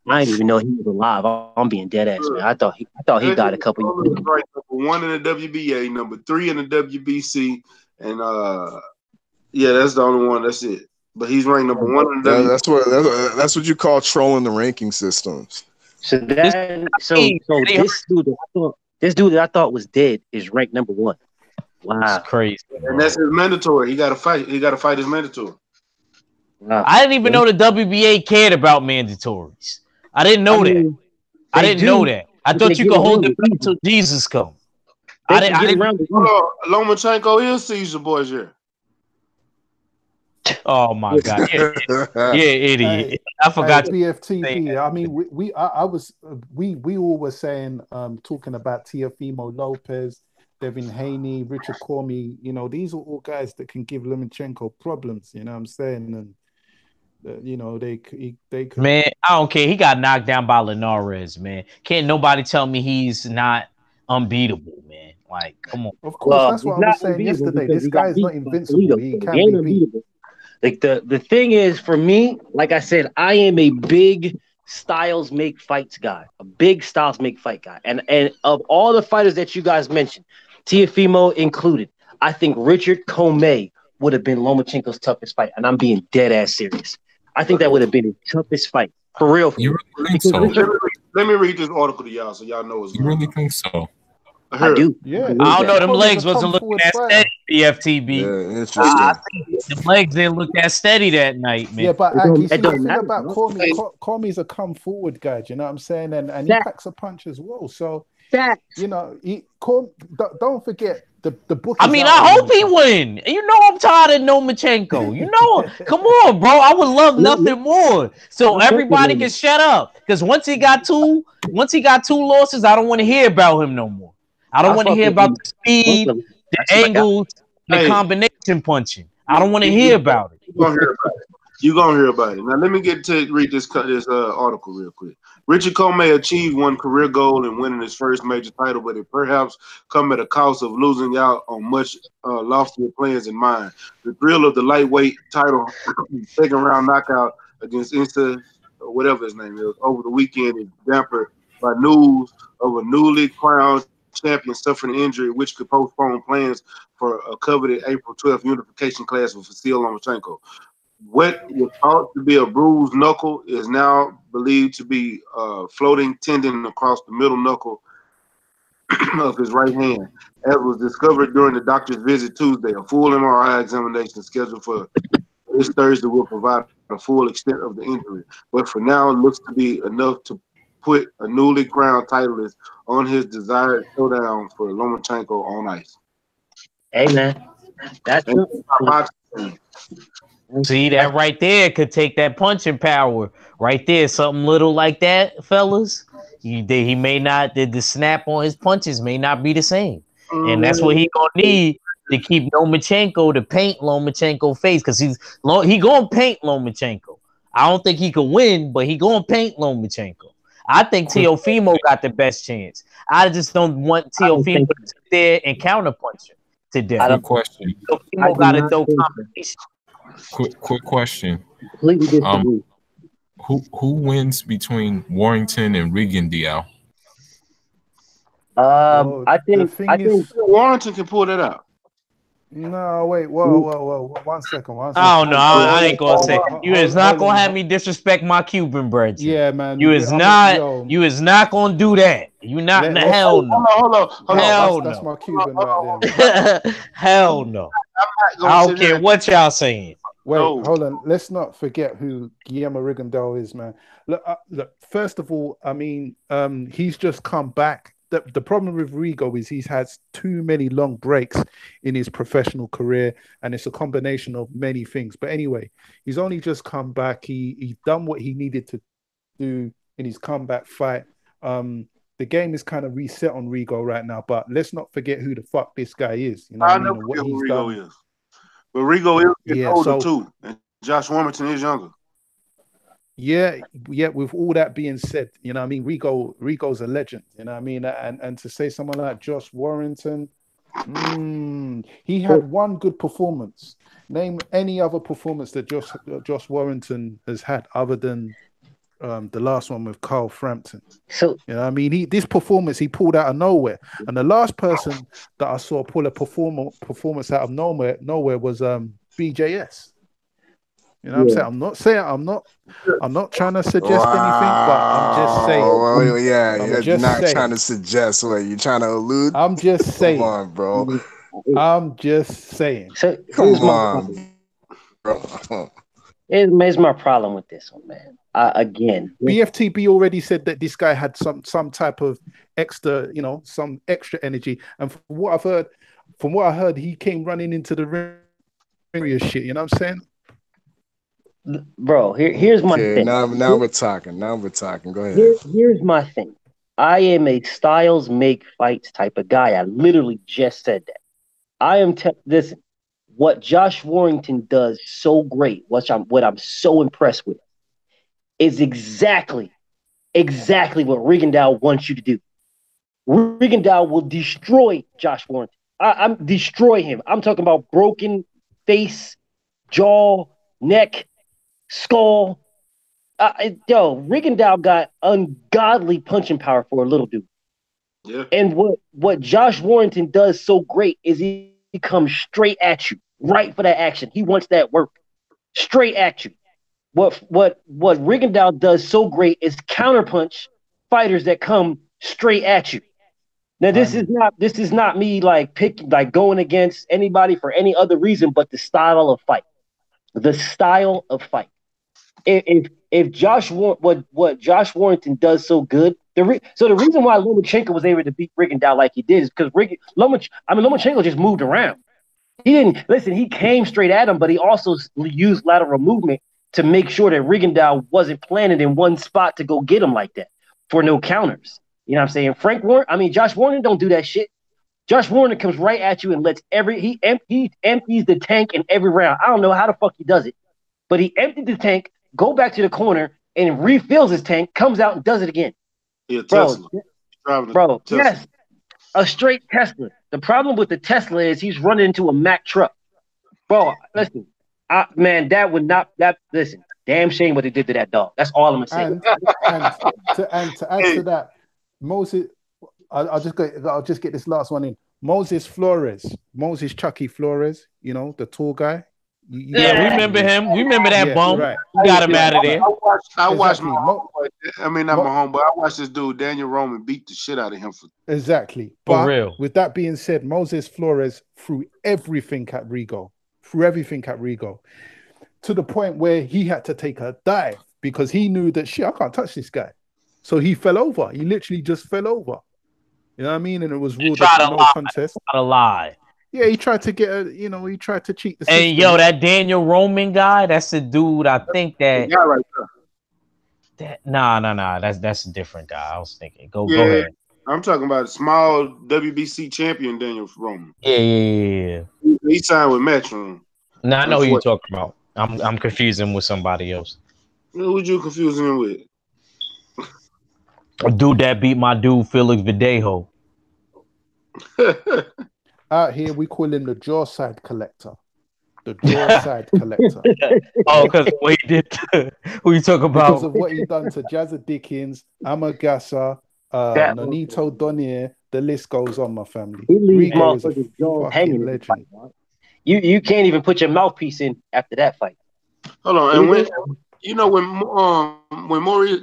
I didn't even know he was alive. I'm being dead ass, man. I thought he died a couple years ago. Right, number 1 in the WBA, number 3 in the WBC, and yeah, that's the only one. That's it. But he's ranked number 1 in the WBC. That's what you call trolling the ranking systems. So this dude that I thought was dead is ranked number 1. Wow, that's crazy. And that's his mandatory. He got to fight. He got to fight his mandatory. Wow. I didn't even know the WBA cared about mandatories. I didn't know that. I didn't know that. I thought you could hold it until Jesus come. I didn't. Lomachenko is Caesar Boys here. Oh my God! Yeah, idiot. Hey, I forgot. BFTV. I mean, we all were saying, talking about Teofimo Lopez, Devin Haney, Richard Cormier. You know, these are all guys that can give Lomachenko problems. You know what I'm saying? And you know, they could. Man, I don't care. He got knocked down by Linares, man. Can't nobody tell me he's not unbeatable, man. Like, come on. Of course, that's what I was saying yesterday. This guy's not invincible. He can be beat. Like the thing is, for me, like I said, I am a big styles make fights guy, a big styles make fight guy. And of all the fighters that you guys mentioned, Teofimo included, I think Richard Comey would have been Lomachenko's toughest fight. And I'm being dead ass serious. I think that would have been his toughest fight. For real. You really think so? Let me read this article to y'all so y'all know what's You really think so? I do. Yeah. I don't know. Them legs wasn't looking that steady, BFTB. Yeah, interesting. The legs didn't look that steady that night, man. Yeah, but you see the thing about Cormier's a come forward guy, do you know what I'm saying? And he packs a punch as well. So, you know, don't forget the book. I mean, I hope he win. You know, I'm tired of Lomachenko. You know, come on, bro. I would love nothing more. So everybody can shut up. Because once he got two losses, I don't want to hear about him no more. I don't want to hear about the speed, the angles, the combination punching. I don't want to hear about it. You're going to hear about it. Now, let me get to read this article real quick. Richard Comey achieved one career goal in winning his first major title, but it perhaps come at a cost of losing out on much loftier plans in mind. The thrill of the lightweight title second round knockout against Insta, or whatever his name is, over the weekend is dampened by news of a newly crowned champion suffering an injury which could postpone plans for a coveted April 12th unification class with Vasyl Lomachenko. What was thought to be a bruised knuckle is now believed to be a floating tendon across the middle knuckle of his right hand, as was discovered during the doctor's visit Tuesday. A full MRI examination scheduled for this Thursday will provide a full extent of the injury, but for now it looks to be enough to put a newly crowned titleist on his desired showdown for Lomachenko on ice. Hey, man. That's See, that right there could take that punching power right there. Something little like that, fellas. He may not, the snap on his punches may not be the same. And that's what he gonna need to keep Lomachenko, to paint Lomachenko face, because he gonna paint Lomachenko. I don't think he could win, but he gonna paint Lomachenko. I think Teofimo got the best chance. I just don't want Teofimo to sit there and counterpunch him to death. Quick question. Teofimo got to throw combination. Quick question. Completely Who wins between Warrington and Rigondeaux? I think Warrington can pull that out. No, wait, whoa, 1 second. I don't know. I ain't gonna say. You is not gonna have me disrespect my Cuban bread. Yeah, man. You is not gonna do that. You not in the hell no. Hold on. Hell that's no. my Cuban right there. Hell no. I don't care what y'all saying. Wait, hold on. Let's not forget who Guillermo Rigondeaux is, man. Look, first of all, I mean, he's just come back. The problem with Rigo is he's had too many long breaks in his professional career, and it's a combination of many things. But anyway, he's only just come back. He's done what he needed to do in his comeback fight. The game is kind of reset on Rigo right now, but let's not forget who the fuck this guy is. You know what I mean? And what he's done. Is. But Rigo is getting older too, and Josh Warrington is younger. Yeah. With all that being said, you know what I mean? Rigo's a legend. You know what I mean? And to say someone like Josh Warrington, he had one good performance. Name any other performance that Josh Warrington has had other than the last one with Carl Frampton. So you know what I mean? This performance he pulled out of nowhere. And the last person that I saw pull a performance out of nowhere was BJS. You know what I'm saying? I'm not trying to suggest anything, but I'm just saying. You're not trying to suggest what you're trying to allude. I'm just saying. Come on, bro. I'm just saying. So Come on, bro. Here's my problem with this one, man. Again, BFTB already said that this guy had some type of extra, some extra energy. And from what I heard, he came running into the ring with shit. You know what I'm saying? Bro, here's my thing. Now we're talking. Go ahead. Here's my thing. I am a styles make fights type of guy. I literally just said that. I am listen. What Josh Warrington does so great, what I'm so impressed with, is exactly what Rigondeaux wants you to do. Rigondeaux will destroy Josh Warrington. I'm destroy him. I'm talking about broken face, jaw, neck, skull. Rigondeaux got ungodly punching power for a little dude. Yeah. And what Josh Warrington does so great is he comes straight at you, right for that action. He wants that work straight at you. What Rigondeaux does so great is counterpunch fighters that come straight at you. Now this is not me going against anybody for any other reason but the style of fight. The style of fight. If what Josh Warrington does so good, the reason why Lomachenko was able to beat Rigondeaux like he did is because Lomachenko just moved around. He didn't listen. He came straight at him, but he also used lateral movement to make sure that Rigondeaux wasn't planted in one spot to go get him like that for no counters. You know what I'm saying? Josh Warrington don't do that shit. Josh Warrington comes right at you and he empties the tank in every round. I don't know how the fuck he does it, but he emptied the tank, go back to the corner and refills his tank, comes out and does it again. Yeah, Tesla. Bro, yes, a straight Tesla. The problem with the Tesla is he's running into a Mack truck. Bro, listen, listen, damn shame what they did to that dog. That's all I'm gonna say. And to add to that, Moses, I'll just get this last one in. Moses Chucky Flores, the tall guy. We remember him. We remember that bum. Right. We got him out of there. I watched my homeboy. I watched this dude, Daniel Roman, beat the shit out of him. Exactly. For real. With that being said, Moses Flores threw everything at Rigo. To the point where he had to take a dive because he knew that, I can't touch this guy. So he fell over. He literally just fell over. You know what I mean? And it was ruled no contest. A lie. Yeah, he tried to he tried to cheat the system. And that Daniel Roman guy, that's the dude. I think that. Yeah, right there. Nah. That's a different guy. I was thinking. Go ahead. I'm talking about a small WBC champion, Daniel Roman. Yeah. He signed with Matchroom. No, I know who you're talking about. I'm confusing him with somebody else. Who'd you confusing him with? A dude that beat my dude Felix Verdejo. Out here, we call him the jaw side collector. The jaw side collector. Oh, because what he did who you talk about? Because of what he done to Jazza Dickens, Amagasa, Nonito Donier, the list goes on, my family. Rigo is a fucking legend. You can't even put your mouthpiece in after that fight. Hold on, and when Maurice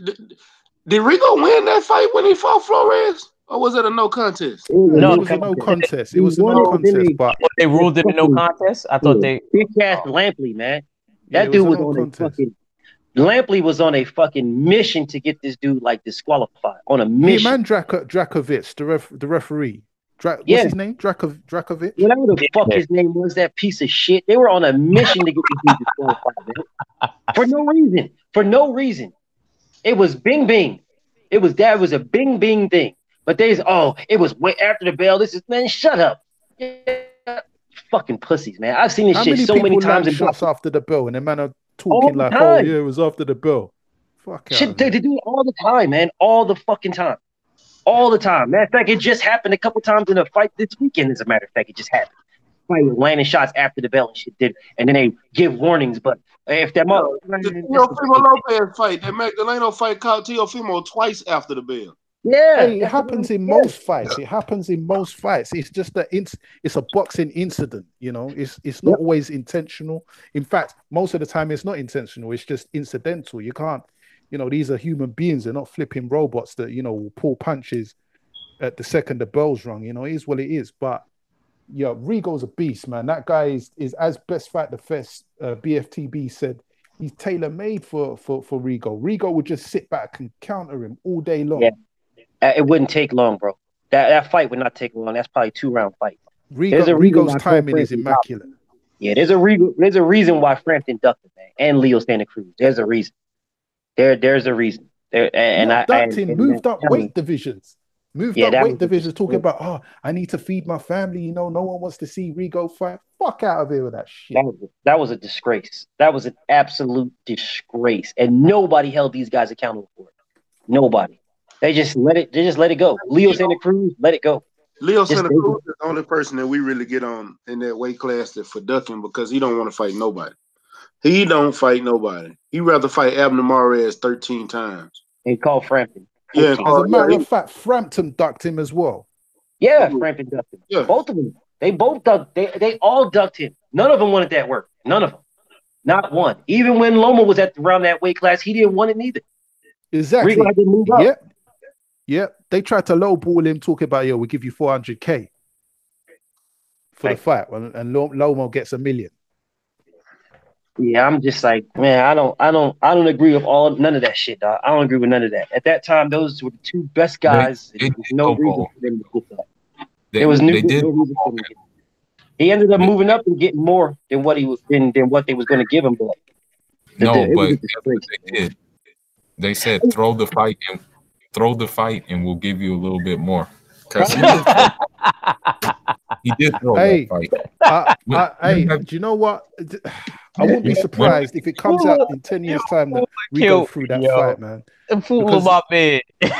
did Rigo win that fight when he fought Flores? Or was it a no contest? It was a no contest. It was a no contest, but they ruled it a no contest. I thought they kick-ass Lampley, man. That dude was on a fucking. Lampley was on a fucking mission to get this dude disqualified. On a mission. Man, Drakovic, the referee. What's his name? Drakovic. Whatever the fuck his name was, that piece of shit. They were on a mission to get this dude disqualified, man. For no reason. It was bing bing. It was a bing bing thing. But it was way after the bell. This is, man, shut up. Yeah, fucking pussies, man. I've seen this shit so many times. Land shots after the bell, and the man are all talking the like, time. "Oh yeah, it was after the bell." Fuck out. Shit, they do it all the time, man. All the fucking time. All the time. Matter of fact, it just happened a couple times in a fight this weekend. As a matter of fact, it just happened. Fight with landing shots after the bell and shit did, and then they give warnings. But if that Teofimo Lopez fight, that Magdaleno fight caught Teofimo twice after the bell. Yeah, hey, it happens in most fights. It happens in most fights. It's just it's a boxing incident. You know, it's not always intentional. In fact, most of the time it's not intentional. It's just incidental. You can't, you know, these are human beings. They're not flipping robots that, you know, will pull punches at the second the bell's rung. You know, it is what it is. But yeah, Rigo's a beast, man. That guy is as Best Fight the Fest BFTB said. He's tailor made for Rigo. Rigo would just sit back and counter him all day long. Yeah. It wouldn't take long, bro. That fight would not take long. That's probably a 2-round fight. Rigo's timing is immaculate. Yeah, there's a reason why Frampton ducked him, man, and Leo Santa Cruz. There's a reason. There's a reason. Moved up weight divisions. Talking about, I need to feed my family. You know, no one wants to see Rigo fight. Fuck out of here with that shit. That was a disgrace. That was an absolute disgrace, and nobody held these guys accountable for it. Nobody. They just let it go. Leo Santa Cruz, let it go. Leo Santa Cruz is the only person that we really get on in that weight class for ducking because he don't want to fight nobody. He don't fight nobody. He rather fight Abner Mares 13 times. He called Frampton. Yeah, as a matter of fact, Frampton ducked him as well. Yeah, Frampton ducked him. Yeah. Both of them. They both ducked. They all ducked him. None of them wanted that work. None of them. Not one. Even when Loma was around that weight class, he didn't want it neither. Exactly. Rigo had to move up. Yep. They tried to lowball him, talking about, we'll give you 400K for the fight, and Lomo gets $1 million. Yeah, I'm just like, man, I don't agree with none of that shit, dog. I don't agree with none of that. At that time, those were the two best guys. There was no reason for them to get that. There was no reason for them to get that. He ended up moving up and getting more than what they was going to give him. But they did. They said throw the fight and we'll give you a little bit more. Because he did throw that fight. Do you know what? I wouldn't be surprised if it comes out in 10 years' time that we go through that fight, man. Fool my bed. It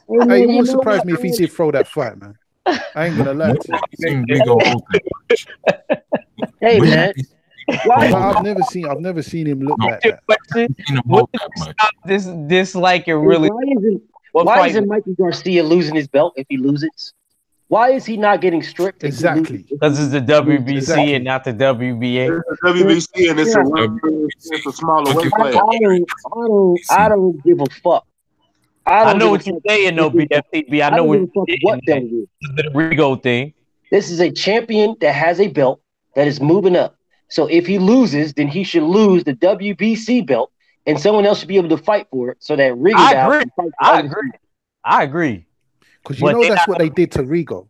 wouldn't surprise me if he did throw that fight, man. I ain't gonna lie to you. Hey, man. I've never seen him look like that. This like it really. Why isn't Mikey Garcia losing his belt if he loses? Why is he not getting stripped? Exactly. Because it's the WBC and not the WBA. It's the WBC and it's a smaller weight class. I don't give a fuck. I know what you're saying, though, BFTB. I know what that is. The Rigo thing. This is a champion that has a belt that is moving up. So if he loses, then he should lose the WBC belt, and someone else should be able to fight for it so that Rigo can fight for it. I agree. Because that's what they did to Rigo.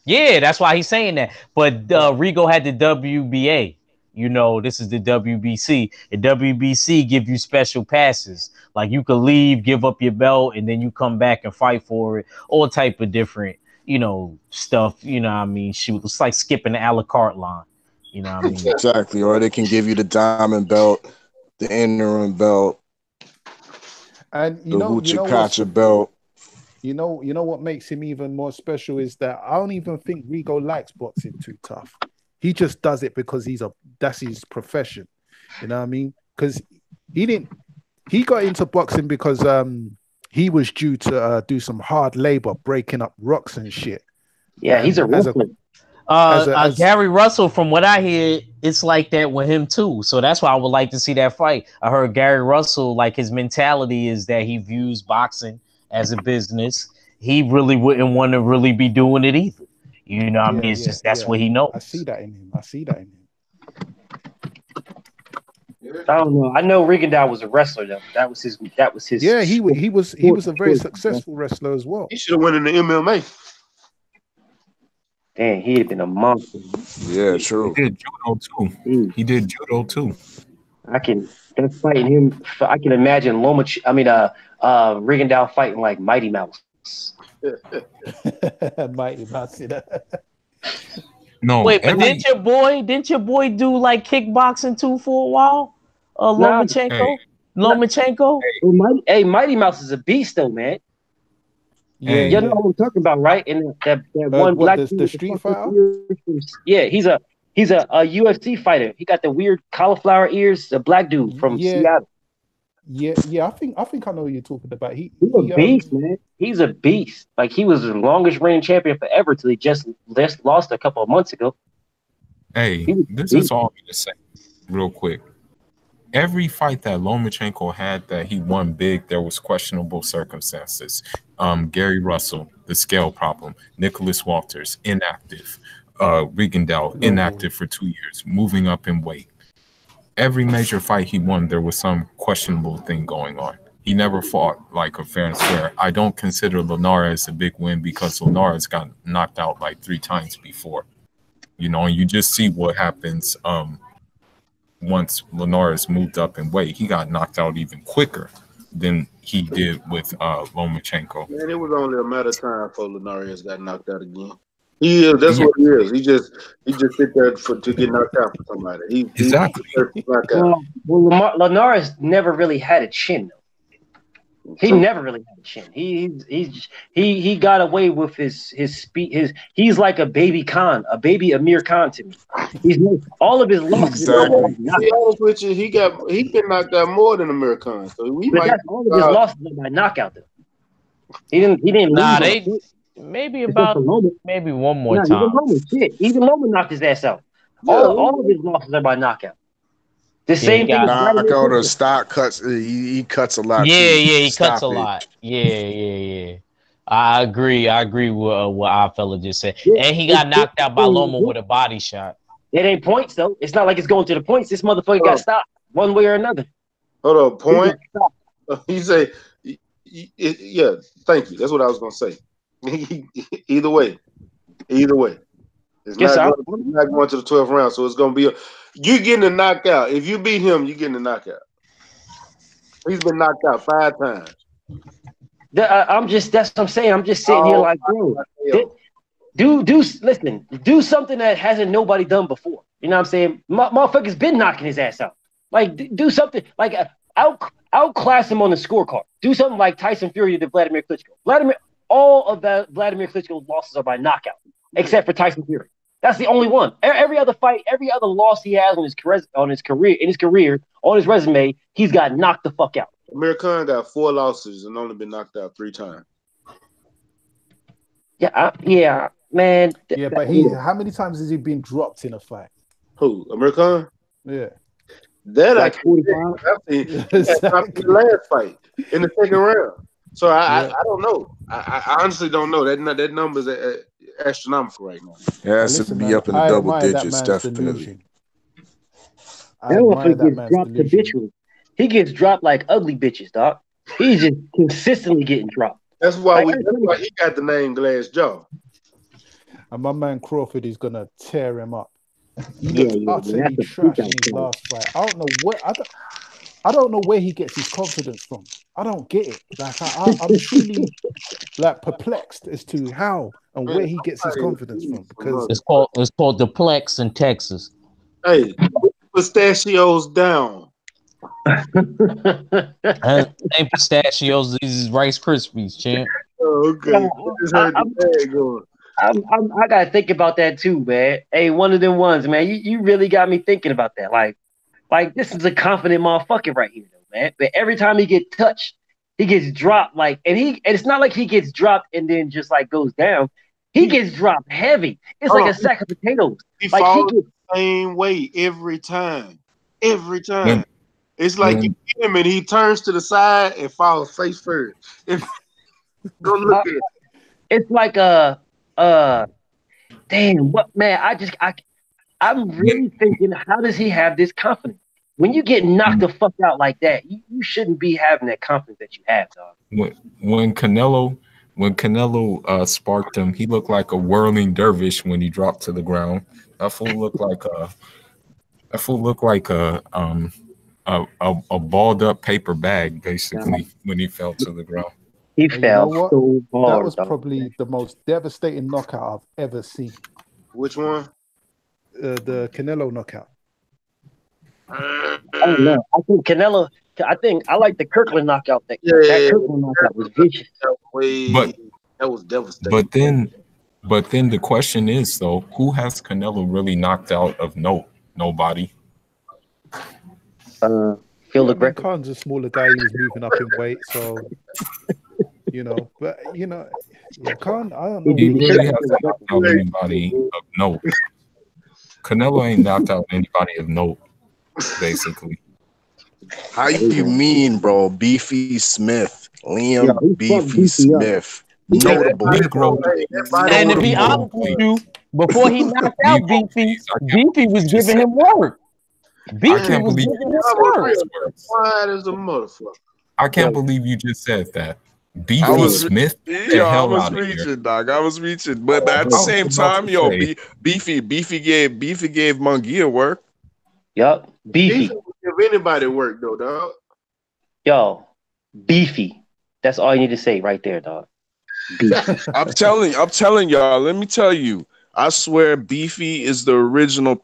Yeah, that's why he's saying that. But Rigo had the WBA. You know, this is the WBC. The WBC give you special passes. Like you could leave, give up your belt, and then you come back and fight for it. All type of different, stuff. You know what I mean? Shoot, it's like skipping the a la carte line. You know what I mean? Exactly. Or they can give you the diamond belt, the interim belt, and the Huachikacha belt. You know what makes him even more special is that I don't even think Rigo likes boxing too tough. He just does it because that's his profession. You know what I mean? Because he got into boxing because he was due to do some hard labor, breaking up rocks and shit. Yeah, he's a wrestler. Gary Russell, from what I hear, it's like that with him too. So that's why I would like to see that fight. I heard Gary Russell, like his mentality is that he views boxing as a business. He really wouldn't want to really be doing it either. You know what I mean? It's just that's what he knows. I see that in him. I don't know. I know Rigondeaux was a wrestler though. That was his. Yeah, he was a very successful wrestler as well. He should have went in the MMA. Damn, he had been a monster. Yeah, true. He did judo too. That's fighting him. I can imagine Rigondeaux fighting like Mighty Mouse. Mighty Mouse, you know. No, Wait, but didn't your boy do like kickboxing too for a while? Nah, Lomachenko. Mighty Mouse is a beast though, man. Yeah, You know what I'm talking about, right? And that one black dude the Street Fighter. Yeah, he's a UFC fighter. He got the weird cauliflower ears. A black dude from Seattle. Yeah. I think I know who you're talking about. He's a beast, man. He's a beast. Like he was the longest reigning champion forever till he just lost a couple of months ago. Hey, this is all I'm gonna say real quick. Every fight that Lomachenko had that he won big, there was questionable circumstances. Gary Russell, the scale problem. Nicholas Walters, inactive. Rigondeaux, inactive for 2 years, moving up in weight. Every major fight he won, there was some questionable thing going on. He never fought like a fair and square. I don't consider Linares a big win because Linares got knocked out like 3 times before. You know, and you just see what happens once Linares moved up in weight. He got knocked out even quicker than he did with Lomachenko. Man, it was only a matter of time before Linares got knocked out again. That's what he is. He just sit there to get knocked out for somebody. Exactly. Well, Linares never really had a chin though. He never really had a chin. He got away with his speed. He's like a baby Khan, a baby Amir Khan to me. All of his losses. To be honest with you, he been knocked out more than Amir Khan. So all of his losses are by knockout though. He didn't lose. Maybe one more time. Even Loman knocked his ass out. All of his losses are by knockout. The same thing. Knockout or stock cuts. He cuts a lot. He cuts a lot. Yeah. I agree with what our fella just said. And he got knocked out by Loma with a body shot. It ain't points though. It's not like it's going to the points. This motherfucker got stopped one way or another. Hold on, point. You say, yeah. Thank you. That's what I was gonna say. Either way, it's not going to the 12th round. So it's gonna be you getting a knockout. If you beat him, you getting a knockout. He's been knocked out 5 times. That's what I'm saying. I'm just sitting here like, bro, do something that hasn't nobody done before. You know what I'm saying? Motherfucker's been knocking his ass out. Like, do something like outclass him on the scorecard. Do something like Tyson Fury did to Vladimir Klitschko. All of Vladimir Klitschko's losses are by knockout, except for Tyson Fury. That's the only one. Every other fight, every other loss he has on his career, on his resume, he's got knocked the fuck out. Amir Khan got 4 losses and only been knocked out 3 times. Yeah, man. Yeah, but how many times has he been dropped in a fight? Who? Amir Khan? Yeah. That like 45. The last fight in the 2nd round. So I don't know. I honestly don't know. That number's astronomical right now. It has to be up in the double digits, definitely. Gets dropped habitually. He gets dropped like ugly bitches, dog. He's just consistently getting dropped. That's why he got the name Glass Jaw. And my man Crawford is gonna tear him up. He looked utterly trash in his last fight. I don't know where he gets his confidence from. I don't get it. Like I'm truly like perplexed as to how and where he gets his confidence from. Because it's called the Plex in Texas. Hey, pistachios down. Ain't pistachios. These is Rice Krispies, champ. Oh, okay. I gotta think about that too, man. Hey, one of them ones, man. You really got me thinking about that. Like this is a confident motherfucker right here, though, man. But every time he gets touched, he gets dropped. And it's not like he gets dropped and then just like goes down. He gets dropped heavy. It's like a sack of potatoes. He falls the same way every time. Every time. It's like you get him and he turns to the side and falls face first. Go look at it. It's like damn, what man? I'm really thinking, how does he have this confidence? When you get knocked the fuck out like that, you shouldn't be having that confidence that you have, dog. When Canelo sparked him, he looked like a whirling dervish when he dropped to the ground. That fool looked like a a balled up paper bag basically when he fell to the ground. He And you know fell what? so hard. That was dog. probably the most devastating knockout I've ever seen. Which one? The Canelo knockout. I don't know. I think Canelo. I like the Kirkland knockout. That Kirkland knockout was vicious. That was devastating. But then the question is though, who has Canelo really knocked out of note? Nobody. Phil LeGrec. Khan's a smaller guy. He was moving up in weight, so But Khan. I don't know. He really hasn't knocked out anybody of note. Canelo ain't knocked out anybody of note, basically. How you mean, bro? Beefy Smith, Liam Beefy Smith, notable. And to be honest with you, before he knocked out Beefy was giving him work. Beefy was giving him work. Quiet as a motherfucker. I can't believe you just said that. Beefy Smith, I was reaching, dog. I was reaching, but at the same time, Beefy gave Munguia work. Yup, Beefy. Give anybody work though, dog. Yo, Beefy. That's all you need to say right there, dog. Beefy. I'm telling y'all. Let me tell you. I swear, Beefy is the original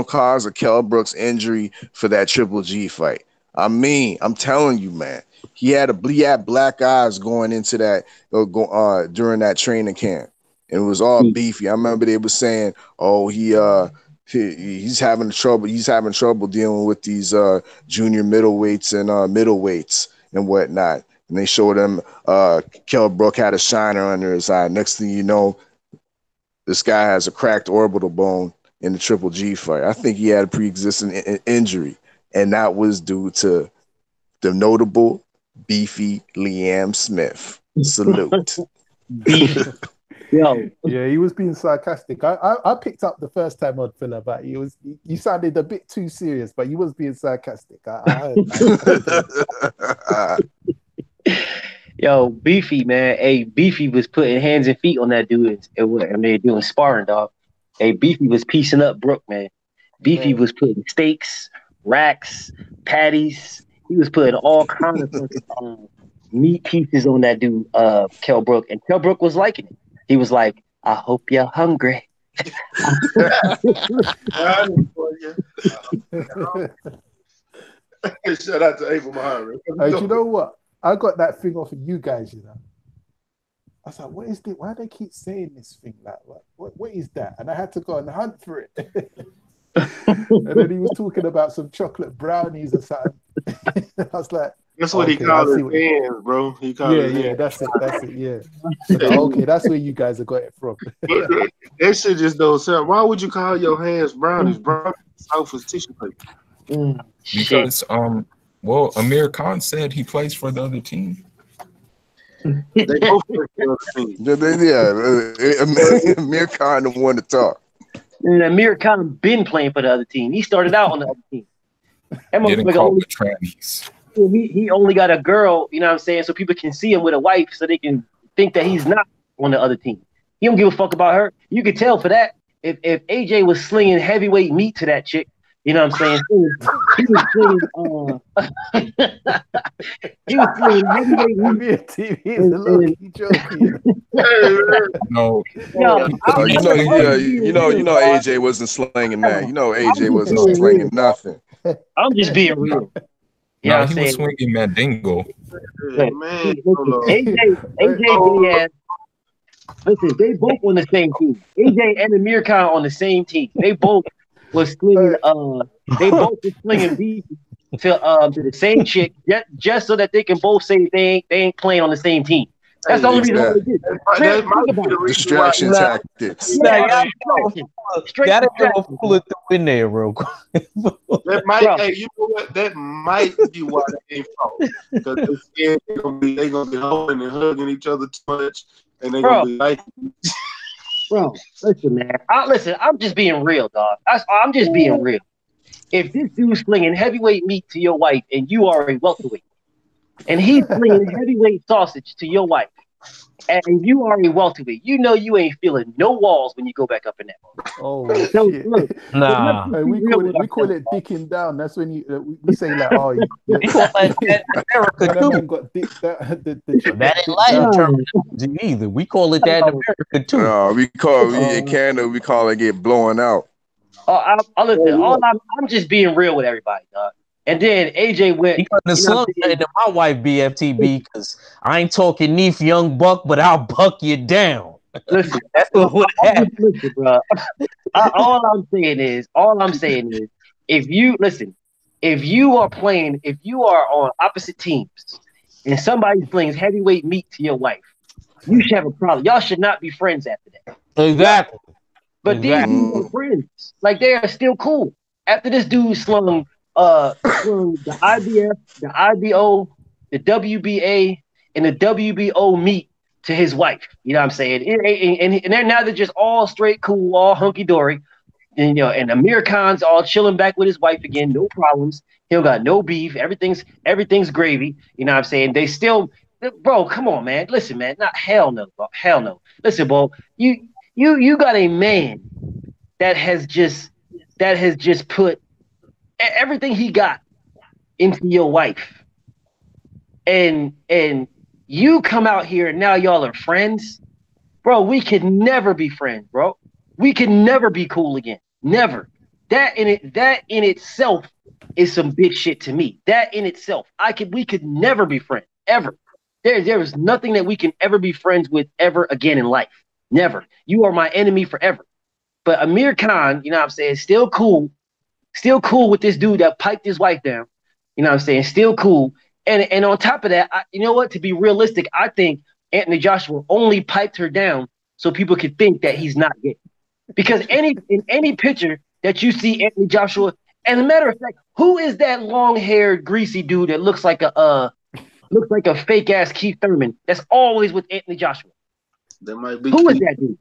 cause of Kell Brook's injury for that Triple G fight. I mean, I'm telling you, man. He had black eyes going into that during that training camp. And it was all Beefy. I remember they were saying, "Oh, he's having trouble dealing with these junior middleweights and middleweights and whatnot." And they showed him Kell Brook had a shiner under his eye. Next thing you know, this guy has a cracked orbital bone in the Triple G fight. I think he had a pre-existing injury, and that was due to the notable Beefy Liam Smith. Salute. Beefy. Yo. Yeah, he was being sarcastic. I picked up the first time on Phil about you sounded a bit too serious, but you was being sarcastic. I Yo, Beefy, man. Hey, Beefy was putting hands and feet on that dude and they're doing sparring, dog. Hey, Beefy was piecing up Brook, man. Beefy was putting steaks, racks, patties. He was putting all kinds of meat pieces on that dude, Kell Brook. And Kell Brook was liking it. He was like, "I hope you're hungry." Shout out to Abel Mahara. Hey, you know what? I got that thing off of you guys, I was like, what is this? Why do they keep saying this thing? Like, what is that? And I had to go and hunt for it. And then he was talking about some chocolate brownies or something. I was like, that's what he called his hands, bro. He called that's it, yeah. Okay, that's where you guys have got it from. That shit just don't sound. Why would you call your hands brownies? Brownies soft as tissue paper. Because well, Amir Khan said he plays for the other team. They both play for the other team. Amir Khan the one to talk. And Amir Khan been playing for the other team. He started out on the other team. Getting called with trannies. He only got a girl, you know what I'm saying, so people can see him with a wife so they can think that he's not on the other team. He don't give a fuck about her. You could tell for that. If AJ was slinging heavyweight meat to that chick, you know what I'm saying? He was slinging heavyweight meat. He's a low-key joking. No. You know AJ wasn't slinging that. You know AJ wasn't slinging nothing. I'm just being real. He was swinging Mandingo. AJ Diaz. Listen, they both on the same team. AJ and Amir Khan on the same team. They both was slinging. They both were slinging beef to the same chick, just so that they can both say they ain't playing on the same team. That's the only reason why they did. Distraction tactics. Gotta pull it through in there real quick. That might, hey, you know what? That might be why they ain't fought. Because they're gonna be holding and hugging each other too much, and they're gonna be like. Bro, listen, man. I'm just being real, dog. I'm just being real. If this dude's slinging heavyweight meat to your wife and you are a welterweight, and he's slinging heavyweight sausage to your wife, and you are a welterweight, you know you ain't feeling no walls when you go back up in that. Oh So shit! look, Nah. Hey, we call it dicking down. That's when we say like, oh, We call that America when a too. man got dick down, the chick That got ain't dick Latin down. terminology either. We call it that in America too. We in Canada, we call it get blowing out. I listen. I'm just being real with everybody, dog. And then AJ went. He couldn't have You know what slung I'm that into my wife BFTB because I ain't talking Neef Young Buck, but I'll buck you down. Listen, That's what would happen. listen, bro. All I'm saying is, if you listen, if you are on opposite teams, and somebody brings heavyweight meat to your wife, you should have a problem. Y'all should not be friends after that. Exactly. But these dudes are friends. Like they are still cool. After this dude slung the IBF, the IBO, the WBA, and the WBO meat to his wife. You know what I'm saying? And they're just all straight cool, all hunky dory. And and Amir Khan's all chilling back with his wife again, no problems. He don't got no beef. Everything's gravy. You know what I'm saying? They still, bro. Come on, man. Listen, man. Not hell no, bro. Hell no. Listen, bro. You got a man that has just put everything he got into your wife, and you come out here and now y'all are friends, bro. We could never be friends, bro. We can never be cool again. Never. That in itself is some big shit to me. That in itself, we could never be friends ever. There is nothing that we can ever be friends with ever again in life. Never. You are my enemy forever. But Amir Khan, you know what I'm saying, still cool with this dude that piped his wife down. You know what I'm saying? Still cool. And on top of that, you know what? To be realistic, I think Anthony Joshua only piped her down so people could think that he's not gay. Because in any picture that you see Anthony Joshua, as a matter of fact, who is that long-haired, greasy dude that looks like a fake ass Keith Thurman that's always with Anthony Joshua? That might be. Who is that dude?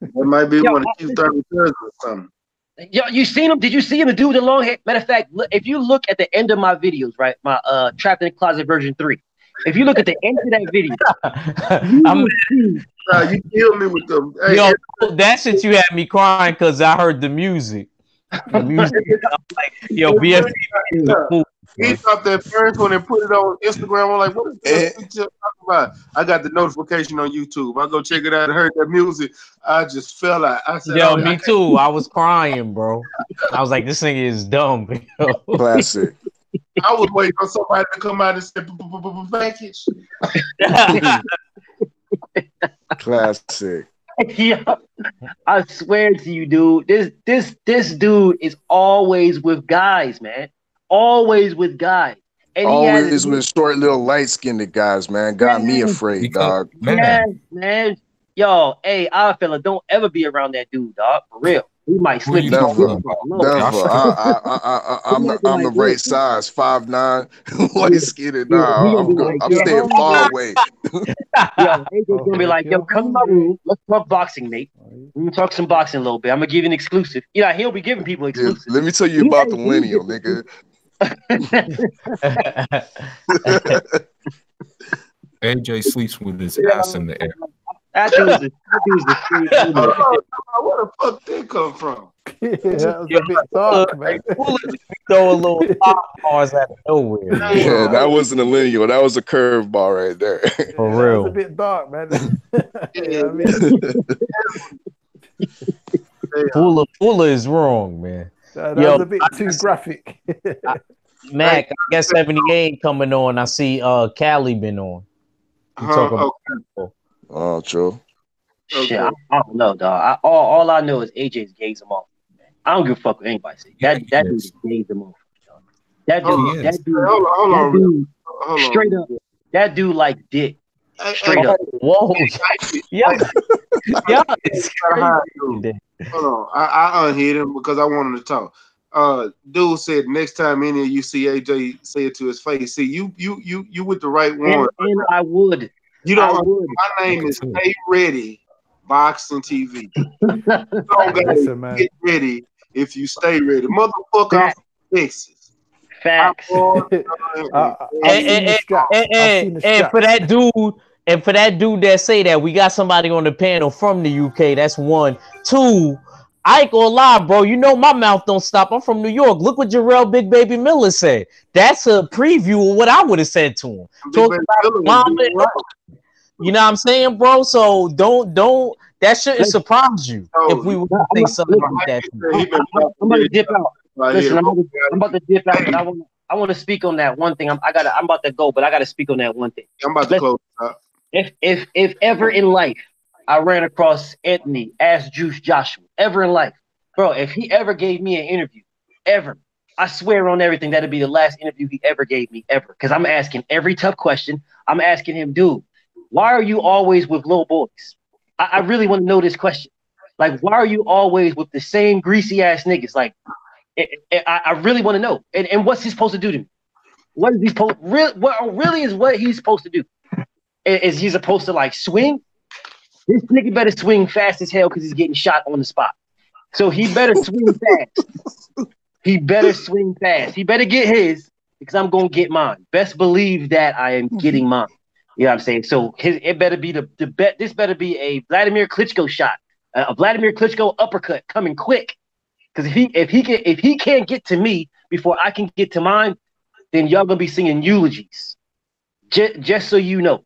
That might be one of Keith Thurman's cousins or something. Yo, you seen him? Did you see him? The dude with the long hair. Matter of fact, if you look at the end of my videos, right, my Trapped in the Closet version 3. If you look at the end of that video, you killed me with them. Hey, yo, that shit you had me crying because I heard the music. The music, like, yo, BFT. He dropped that first one and put it on Instagram. I'm like, what is that talking about? I got the notification on YouTube. I go check it out and heard that music. I just fell out. I said, yo, me too. I was crying, bro. I was like, this thing is dumb. Yo. Classic. I was waiting for somebody to come out and say package. Classic. Yeah, I swear to you, dude. This dude is always with guys, man. Always with guys. And always with short, little, light-skinned guys, man. Got me afraid, dog. Man. Yo, hey, our fella, don't ever be around that dude, dog. For real. He might slip you. Never. I'm the right size, 5'9", light-skinned. Nah, I'm staying far away. Yo, AJ's gonna be like, yo, come to my room. Let's talk boxing, mate. We're gonna talk some boxing a little bit. I'm gonna give you an exclusive. Yeah, he'll be giving people exclusives. Yeah, let me tell you about the millennial, nigga. AJ sleeps with his ass in the air. That dude's the street. Where the fuck did come from? Yeah, that was a bit dark, man. Throw a little bars out of nowhere. Yeah, that wasn't a lineal. That was a curveball right there. For real. That was a bit dark, man. Fuller is wrong, man. That was a bit too graphic. Mac, I guess 78 coming on. I see Cali been on. Oh, true. Shit, I don't know, dog. All I know is AJ's gays him off. I don't give a fuck what anybody say. That dude gays him off. That dude, straight up. That dude like dick. Straight up. Whoa. Yeah. It's crazy. Hold on. I unhit him because I want him to talk. Dude said next time any of you see AJ, say it to his face. See, you with the right one. And I would. You know, my name is Stay Ready Boxing TV. You don't gotta get ready if you stay ready. Motherfucker, I'm from Texas. Facts. I've seen the strap. I've seen the And strap. for that dude that say that, we got somebody on the panel from the UK. That's one. Two, I ain't gonna lie, bro. You know my mouth don't stop. I'm from New York. Look what Jarrell Big Baby Miller said. That's a preview of what I would have said to him. Talk about mama, you know what I'm saying, bro? So don't that shouldn't surprise you if we would say something like that. I'm about to dip out. Listen, I'm about to dip out, but I want to speak on that one thing. I'm about to go, but I gotta speak on that one thing. I'm about to close out. If ever in life I ran across Anthony Ass Juice Joshua, ever in life, bro, if he ever gave me an interview, ever, I swear on everything that'd be the last interview he ever gave me, ever. Because I'm asking every tough question. I'm asking him, dude, why are you always with little boys? I really want to know this question. Like, why are you always with the same greasy ass niggas? Like, I really want to know. And what's he supposed to do to me? What is he supposed? Really is what he's supposed to do? Is he supposed to like swing? This nigga better swing fast as hell because he's getting shot on the spot. So he better swing fast. He better swing fast. He better get his because I'm gonna get mine. Best believe that I am getting mine. You know what I'm saying? So it better be the bet. This better be a Vladimir Klitschko shot, a Vladimir Klitschko uppercut coming quick. Because if he can't get to me before I can get to mine, then y'all gonna be singing eulogies. Just so you know.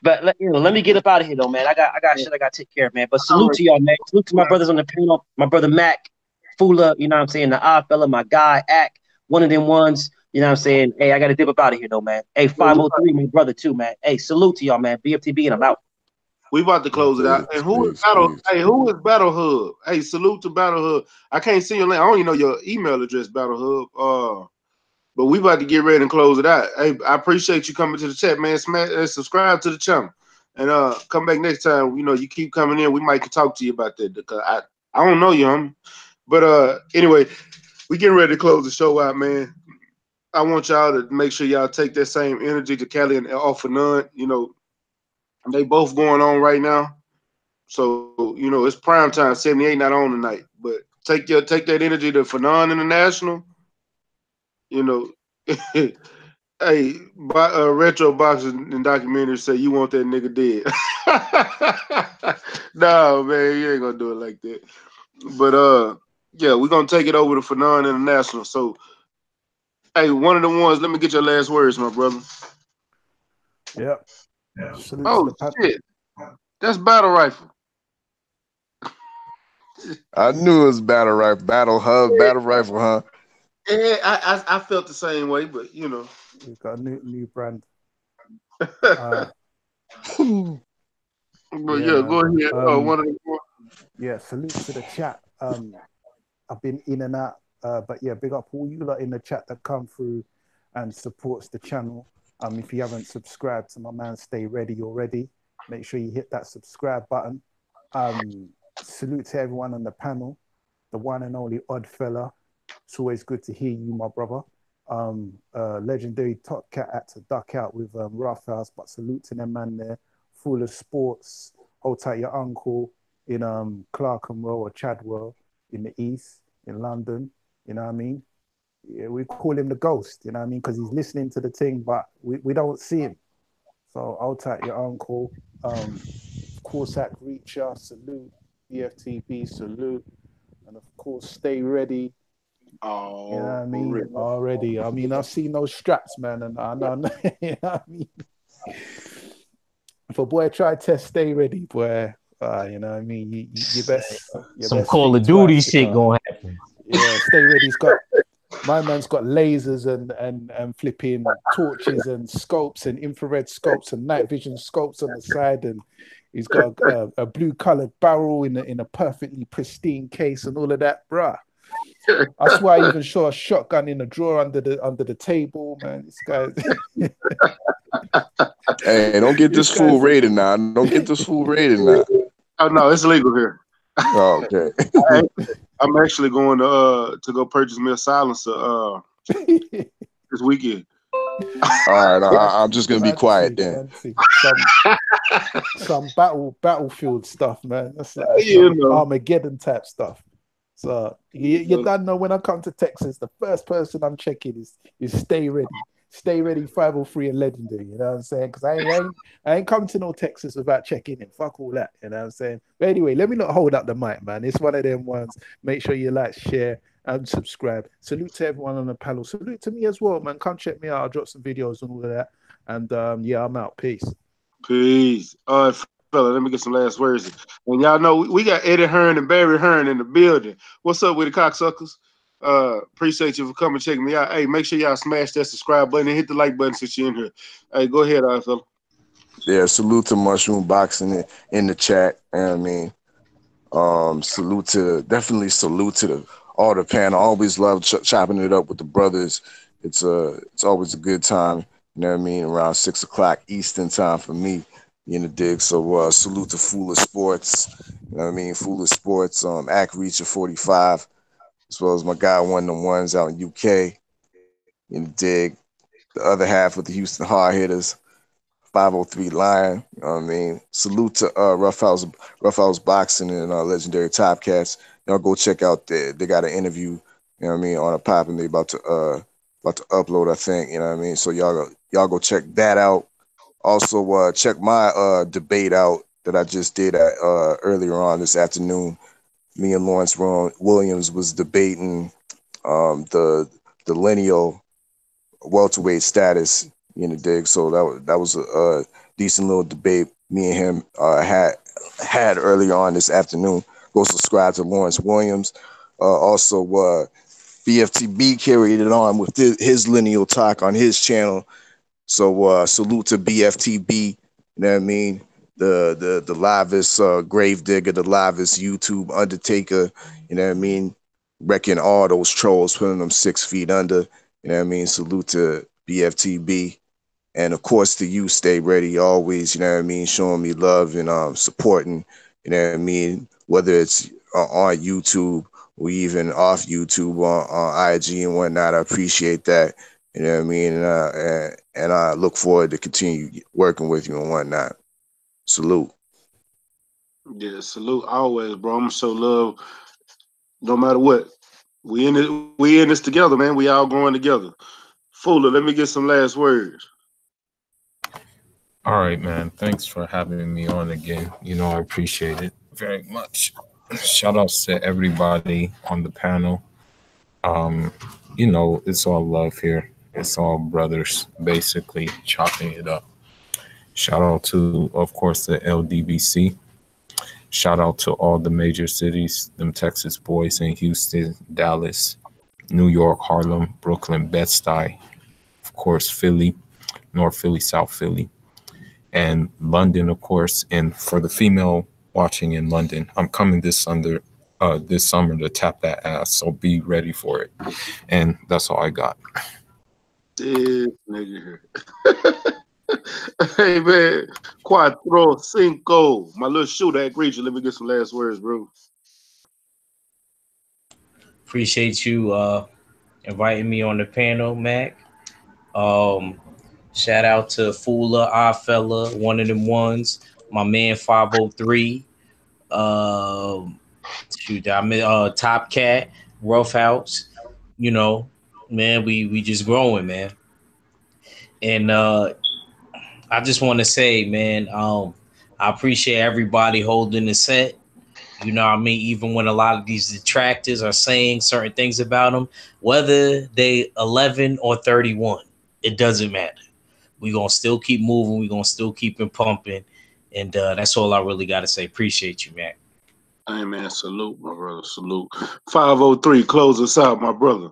But let me get up out of here though, man. I got shit I got to take care of, man. But salute to y'all, man. Salute to my brothers on the panel. My brother Mac, Fula, you know what I'm saying? The odd fella, my guy, Ack, one of them ones. You know what I'm saying? Hey, I got to dip up out of here though, man. Hey, 503, my brother too, man. Hey, salute to y'all, man. BFTB, and I'm out. We about to close it out. And who is Battle Hub? Hey, salute to Battle Hub. I can't see your name. I don't even know your email address, Battle Hub. But we about to get ready and close it out. Hey, I appreciate you coming to the chat, man. Subscribe to the channel. And come back next time. You know, you keep coming in. We might talk to you about that because I don't know you, homie. But anyway, we getting ready to close the show out, man. I want y'all to make sure y'all take that same energy to Cali and Off for None. You know, they both going on right now. So, you know, it's prime time. 78 not on tonight. But take that energy to Fanon International. You know, hey, retro boxing and documentaries say you want that nigga dead. No, man, you ain't gonna do it like that. But yeah, we're gonna take it over to Fanon International. So, hey, one of the ones, let me get your last words, my brother. Yep. Oh shit, that's Battle Rifle. I knew it was Battle Rifle, Battle Hub, Battle Rifle, huh? Yeah, I felt the same way, but you know, we've got a new brand. But yeah, go ahead. One of the yeah, salute to the chat. I've been in and out, but yeah, big up all you lot in the chat that come through and supports the channel. If you haven't subscribed to my man Stay Ready already, make sure you hit that subscribe button. Salute to everyone on the panel, the one and only Odd Fella. It's always good to hear you, my brother. Legendary Top Cat had to duck out with Rough House, but salute to them man there. Full of sports. Hold tight your uncle in Clerkenwell or Chadwell in the east, in London. You know what I mean? Yeah, we call him the ghost, you know what I mean? Because he's listening to the thing, but we don't see him. So hold tight your uncle. Of course, at Reacher, salute. BFTB, salute. And of course, Stay Ready. Oh, you know what I mean? Really? Already. I mean, I've seen those straps, man, and I know, you know what I mean? If a boy try to test Stay Ready, boy, you know what I mean? You best. Some Call of Duty shit gonna happen. Yeah, Stay Ready's got. My man's got lasers and flipping torches and scopes and infrared scopes and night vision scopes on the side, and he's got a blue colored barrel in a perfectly pristine case and all of that, bruh. That's why I even saw a shotgun in a drawer under the table, man. This guy. Hey, don't get this fool rated now. Don't get this fool rated now. Oh no, it's legal here. Oh, okay. I'm actually going to go purchase me a silencer this weekend. All right, I'm just gonna be quiet then. Some battlefield stuff, man. That's you know. Armageddon type stuff. So you don't know when I come to Texas, the first person I'm checking is Stay Ready. Stay Ready 503 and Legendary. You know what I'm saying? Because I ain't come to no Texas without checking in. Fuck all that. You know what I'm saying? But anyway, let me not hold up the mic, man. It's one of them ones. Make sure you like, share, and subscribe. Salute to everyone on the panel. Salute to me as well, man. Come check me out. I'll drop some videos and all of that. And yeah, I'm out. Peace. Peace. All right, fella, let me get some last words. And y'all know we got Eddie Hearn and Barry Hearn in the building. What's up with the cocksuckers? Appreciate you for coming checking me out. Hey, make sure y'all smash that subscribe button and hit the like button since you're in here. Hey, go ahead, fella. Yeah, salute to Mushroom Boxing in the chat. I mean, definitely salute to all the panel. I always love chopping it up with the brothers. It's always a good time. You know what I mean? Around 6 o'clock Eastern time for me. You know, dig. So salute to Foolish Sports. You know what I mean? Foolish Sports. Act Reacher 45, as well as my guy One of the Ones out in UK. You know, dig. The other half with the Houston Hard Hitters. 503 Lion. You know what I mean? Salute to Rough House Boxing and Legendary Top Cats. Y'all go check out they got an interview, you know what I mean, on a pop, and they about to upload, I think, you know what I mean? So y'all go check that out. Also check my debate out that I just did earlier on this afternoon. Me and Lawrence Williams was debating the lineal welterweight status, you know, dig. So that was a decent little debate me and him had earlier on this afternoon. Go subscribe to Lawrence Williams. Also, BFTB carried it on with his lineal talk on his channel. So salute to BFTB. You know what I mean? The livest grave digger, the livest YouTube undertaker. You know what I mean? Wrecking all those trolls, putting them 6 feet under. You know what I mean? Salute to BFTB. And of course to you, Stay Ready always, you know what I mean, showing me love and supporting, you know what I mean, whether it's on YouTube or even off YouTube on IG and whatnot. I appreciate that. You know what I mean? And I look forward to continue working with you and whatnot. Salute. Yeah, salute always, bro. I'm so love no matter what. We in this together, man. We all going together. Fuller, let me get some last words. All right, man. Thanks for having me on again. You know, I appreciate it very much. Shout outs to everybody on the panel. You know, it's all love here. It's all brothers, basically chopping it up. Shout out to, of course, the LDBC. Shout out to all the major cities, them Texas boys in Houston, Dallas, New York, Harlem, Brooklyn, Bed-Stuy, of course, Philly, North Philly, South Philly, and London, of course. And for the female watching in London, I'm coming this summer to tap that ass, so be ready for it. And that's all I got. This nigga here. Hey man, Cuatro Cinco, my little shooter at Greacher. Let me get some last words, bro. Appreciate you inviting me on the panel, Mac. Shout out to Fula, our fella, one of them ones. My man 503. Shoot, I mean, Top Cat, Rough House. You know, man, we just growing, man. And I just want to say, man, I appreciate everybody holding the set. You know what I mean? Even when a lot of these detractors are saying certain things about them, whether they 11 or 31, it doesn't matter. We're going to still keep moving. We're going to still keep it pumping. And that's all I really got to say. Appreciate you, man. Hey, man, salute, my brother, salute. 503, close us out, my brother.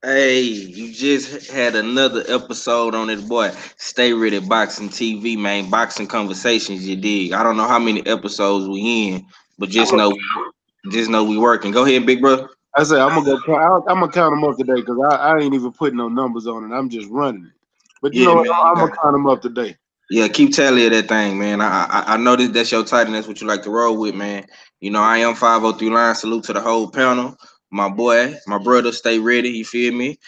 Hey, you just had another episode on it, boy. Stay Ready Boxing TV, man. Boxing Conversations, you dig. I don't know how many episodes we in, but just know we working. Go ahead, big brother. I say I'm gonna count them up today because I ain't even putting no numbers on it. I'm just running it. But you know what? I'm gonna count them up today. Yeah, keep tally of that thing, man. I know that's your title. That's what you like to roll with, man. You know, I am 503 Line. Salute to the whole panel. My boy, my brother, stay ready. You feel me?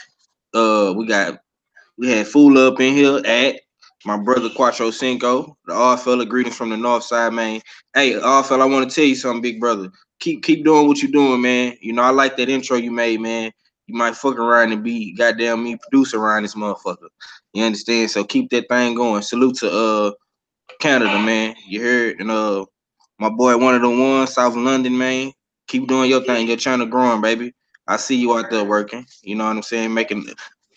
We had Fool up in here at My brother Quattro Cinco, the all fella greetings from the north side, man. Hey, all fella, I want to tell you something, big brother. Keep doing what you're doing, man. You know, I like that intro you made, man. You might fuck around and be goddamn me producer around this motherfucker. You understand? So keep that thing going. Salute to Canada, man. You heard? And my boy, one of the ones, South London, man. Keep doing your thing. Your channel growing, baby. I see you out there working. You know what I'm saying? Making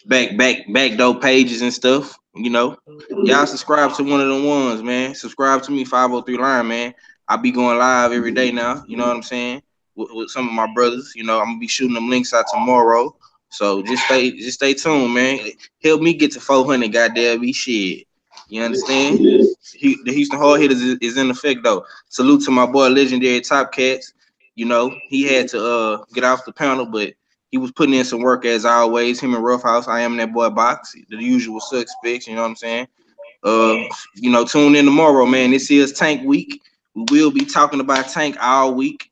backdoor pages and stuff. You know, y'all subscribe to one of the ones, man. Subscribe to me, 503 Line, man. I be going live every day now. You know what I'm saying? With some of my brothers. You know, I'm gonna be shooting them links out tomorrow. So just stay tuned, man. Help me get to 400. Goddamn, be shit. You understand? The Houston Hard Hitters is in effect though. Salute to my boy, legendary Top Cats. You know, he had to get off the panel, but he was putting in some work as always. Him and Roughhouse, I am that boy Box, the usual suspects. You know what I'm saying? You know, tune in tomorrow, man. This is Tank Week. We will be talking about Tank all week.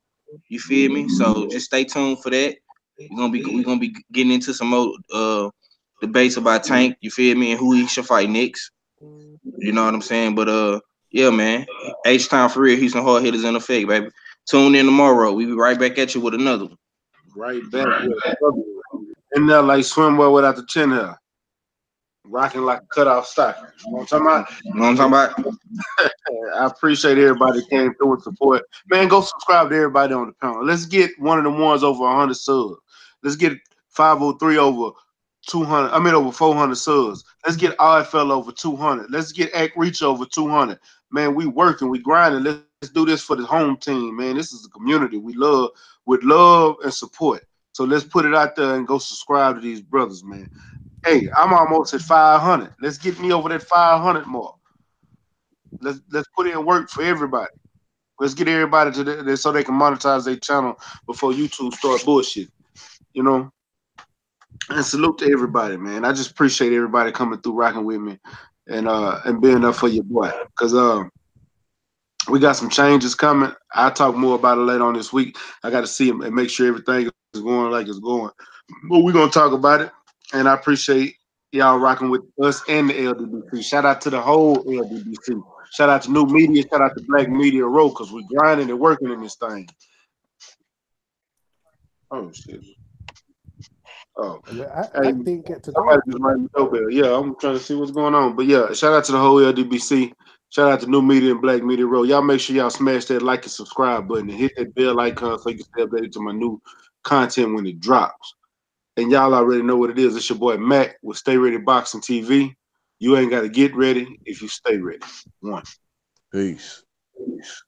You feel me? So just stay tuned for that. We're gonna be getting into some more debates about Tank. You feel me? And who he should fight next. You know what I'm saying? But yeah, man. H time for real. Houston Hard Hitters in effect, baby. Tune in tomorrow. We be right back at you with another one. Right back. In there like swimwear without the chin hair. Rocking like a cutoff stocking. You know what I'm talking about? You know what I'm talking about? I appreciate everybody that came through and support. Man, go subscribe to everybody on the panel. Let's get one of the ones over 100 subs. Let's get 503 over 200. I mean, over 400 subs. Let's get RFL over 200. Let's get Act Reach over 200. Man, we working, we grinding. Let's do this for the home team, man. This is the community we love with love and support. So let's put it out there and go subscribe to these brothers, man. Hey, I'm almost at 500. Let's get me over that 500 mark. Let's put in work for everybody. Let's get everybody to the, so they can monetize their channel before YouTube start bullshit. You know. And salute to everybody, man. I just appreciate everybody coming through, rocking with me, and being up for your boy. Cause we got some changes coming. I'll talk more about it later on this week. I got to see them and make sure everything is going like it's going. But we're gonna talk about it. And I appreciate y'all rocking with us and the LDBC. Shout out to the whole LDBC. Shout out to New Media. Shout out to Black Media Row, because we're grinding and working in this thing. Oh, shit. Oh, yeah, I didn't get to somebody go. just rang the doorbell. Yeah, I'm trying to see what's going on. But yeah, shout out to the whole LDBC. Shout out to New Media and Black Media Row. Y'all make sure y'all smash that like and subscribe button and hit that bell icon so you can stay updated to my new content when it drops. And y'all already know what it is. It's your boy Matt with StayReadyBoxingTV. You ain't got to get ready if you stay ready. One. Peace. Peace.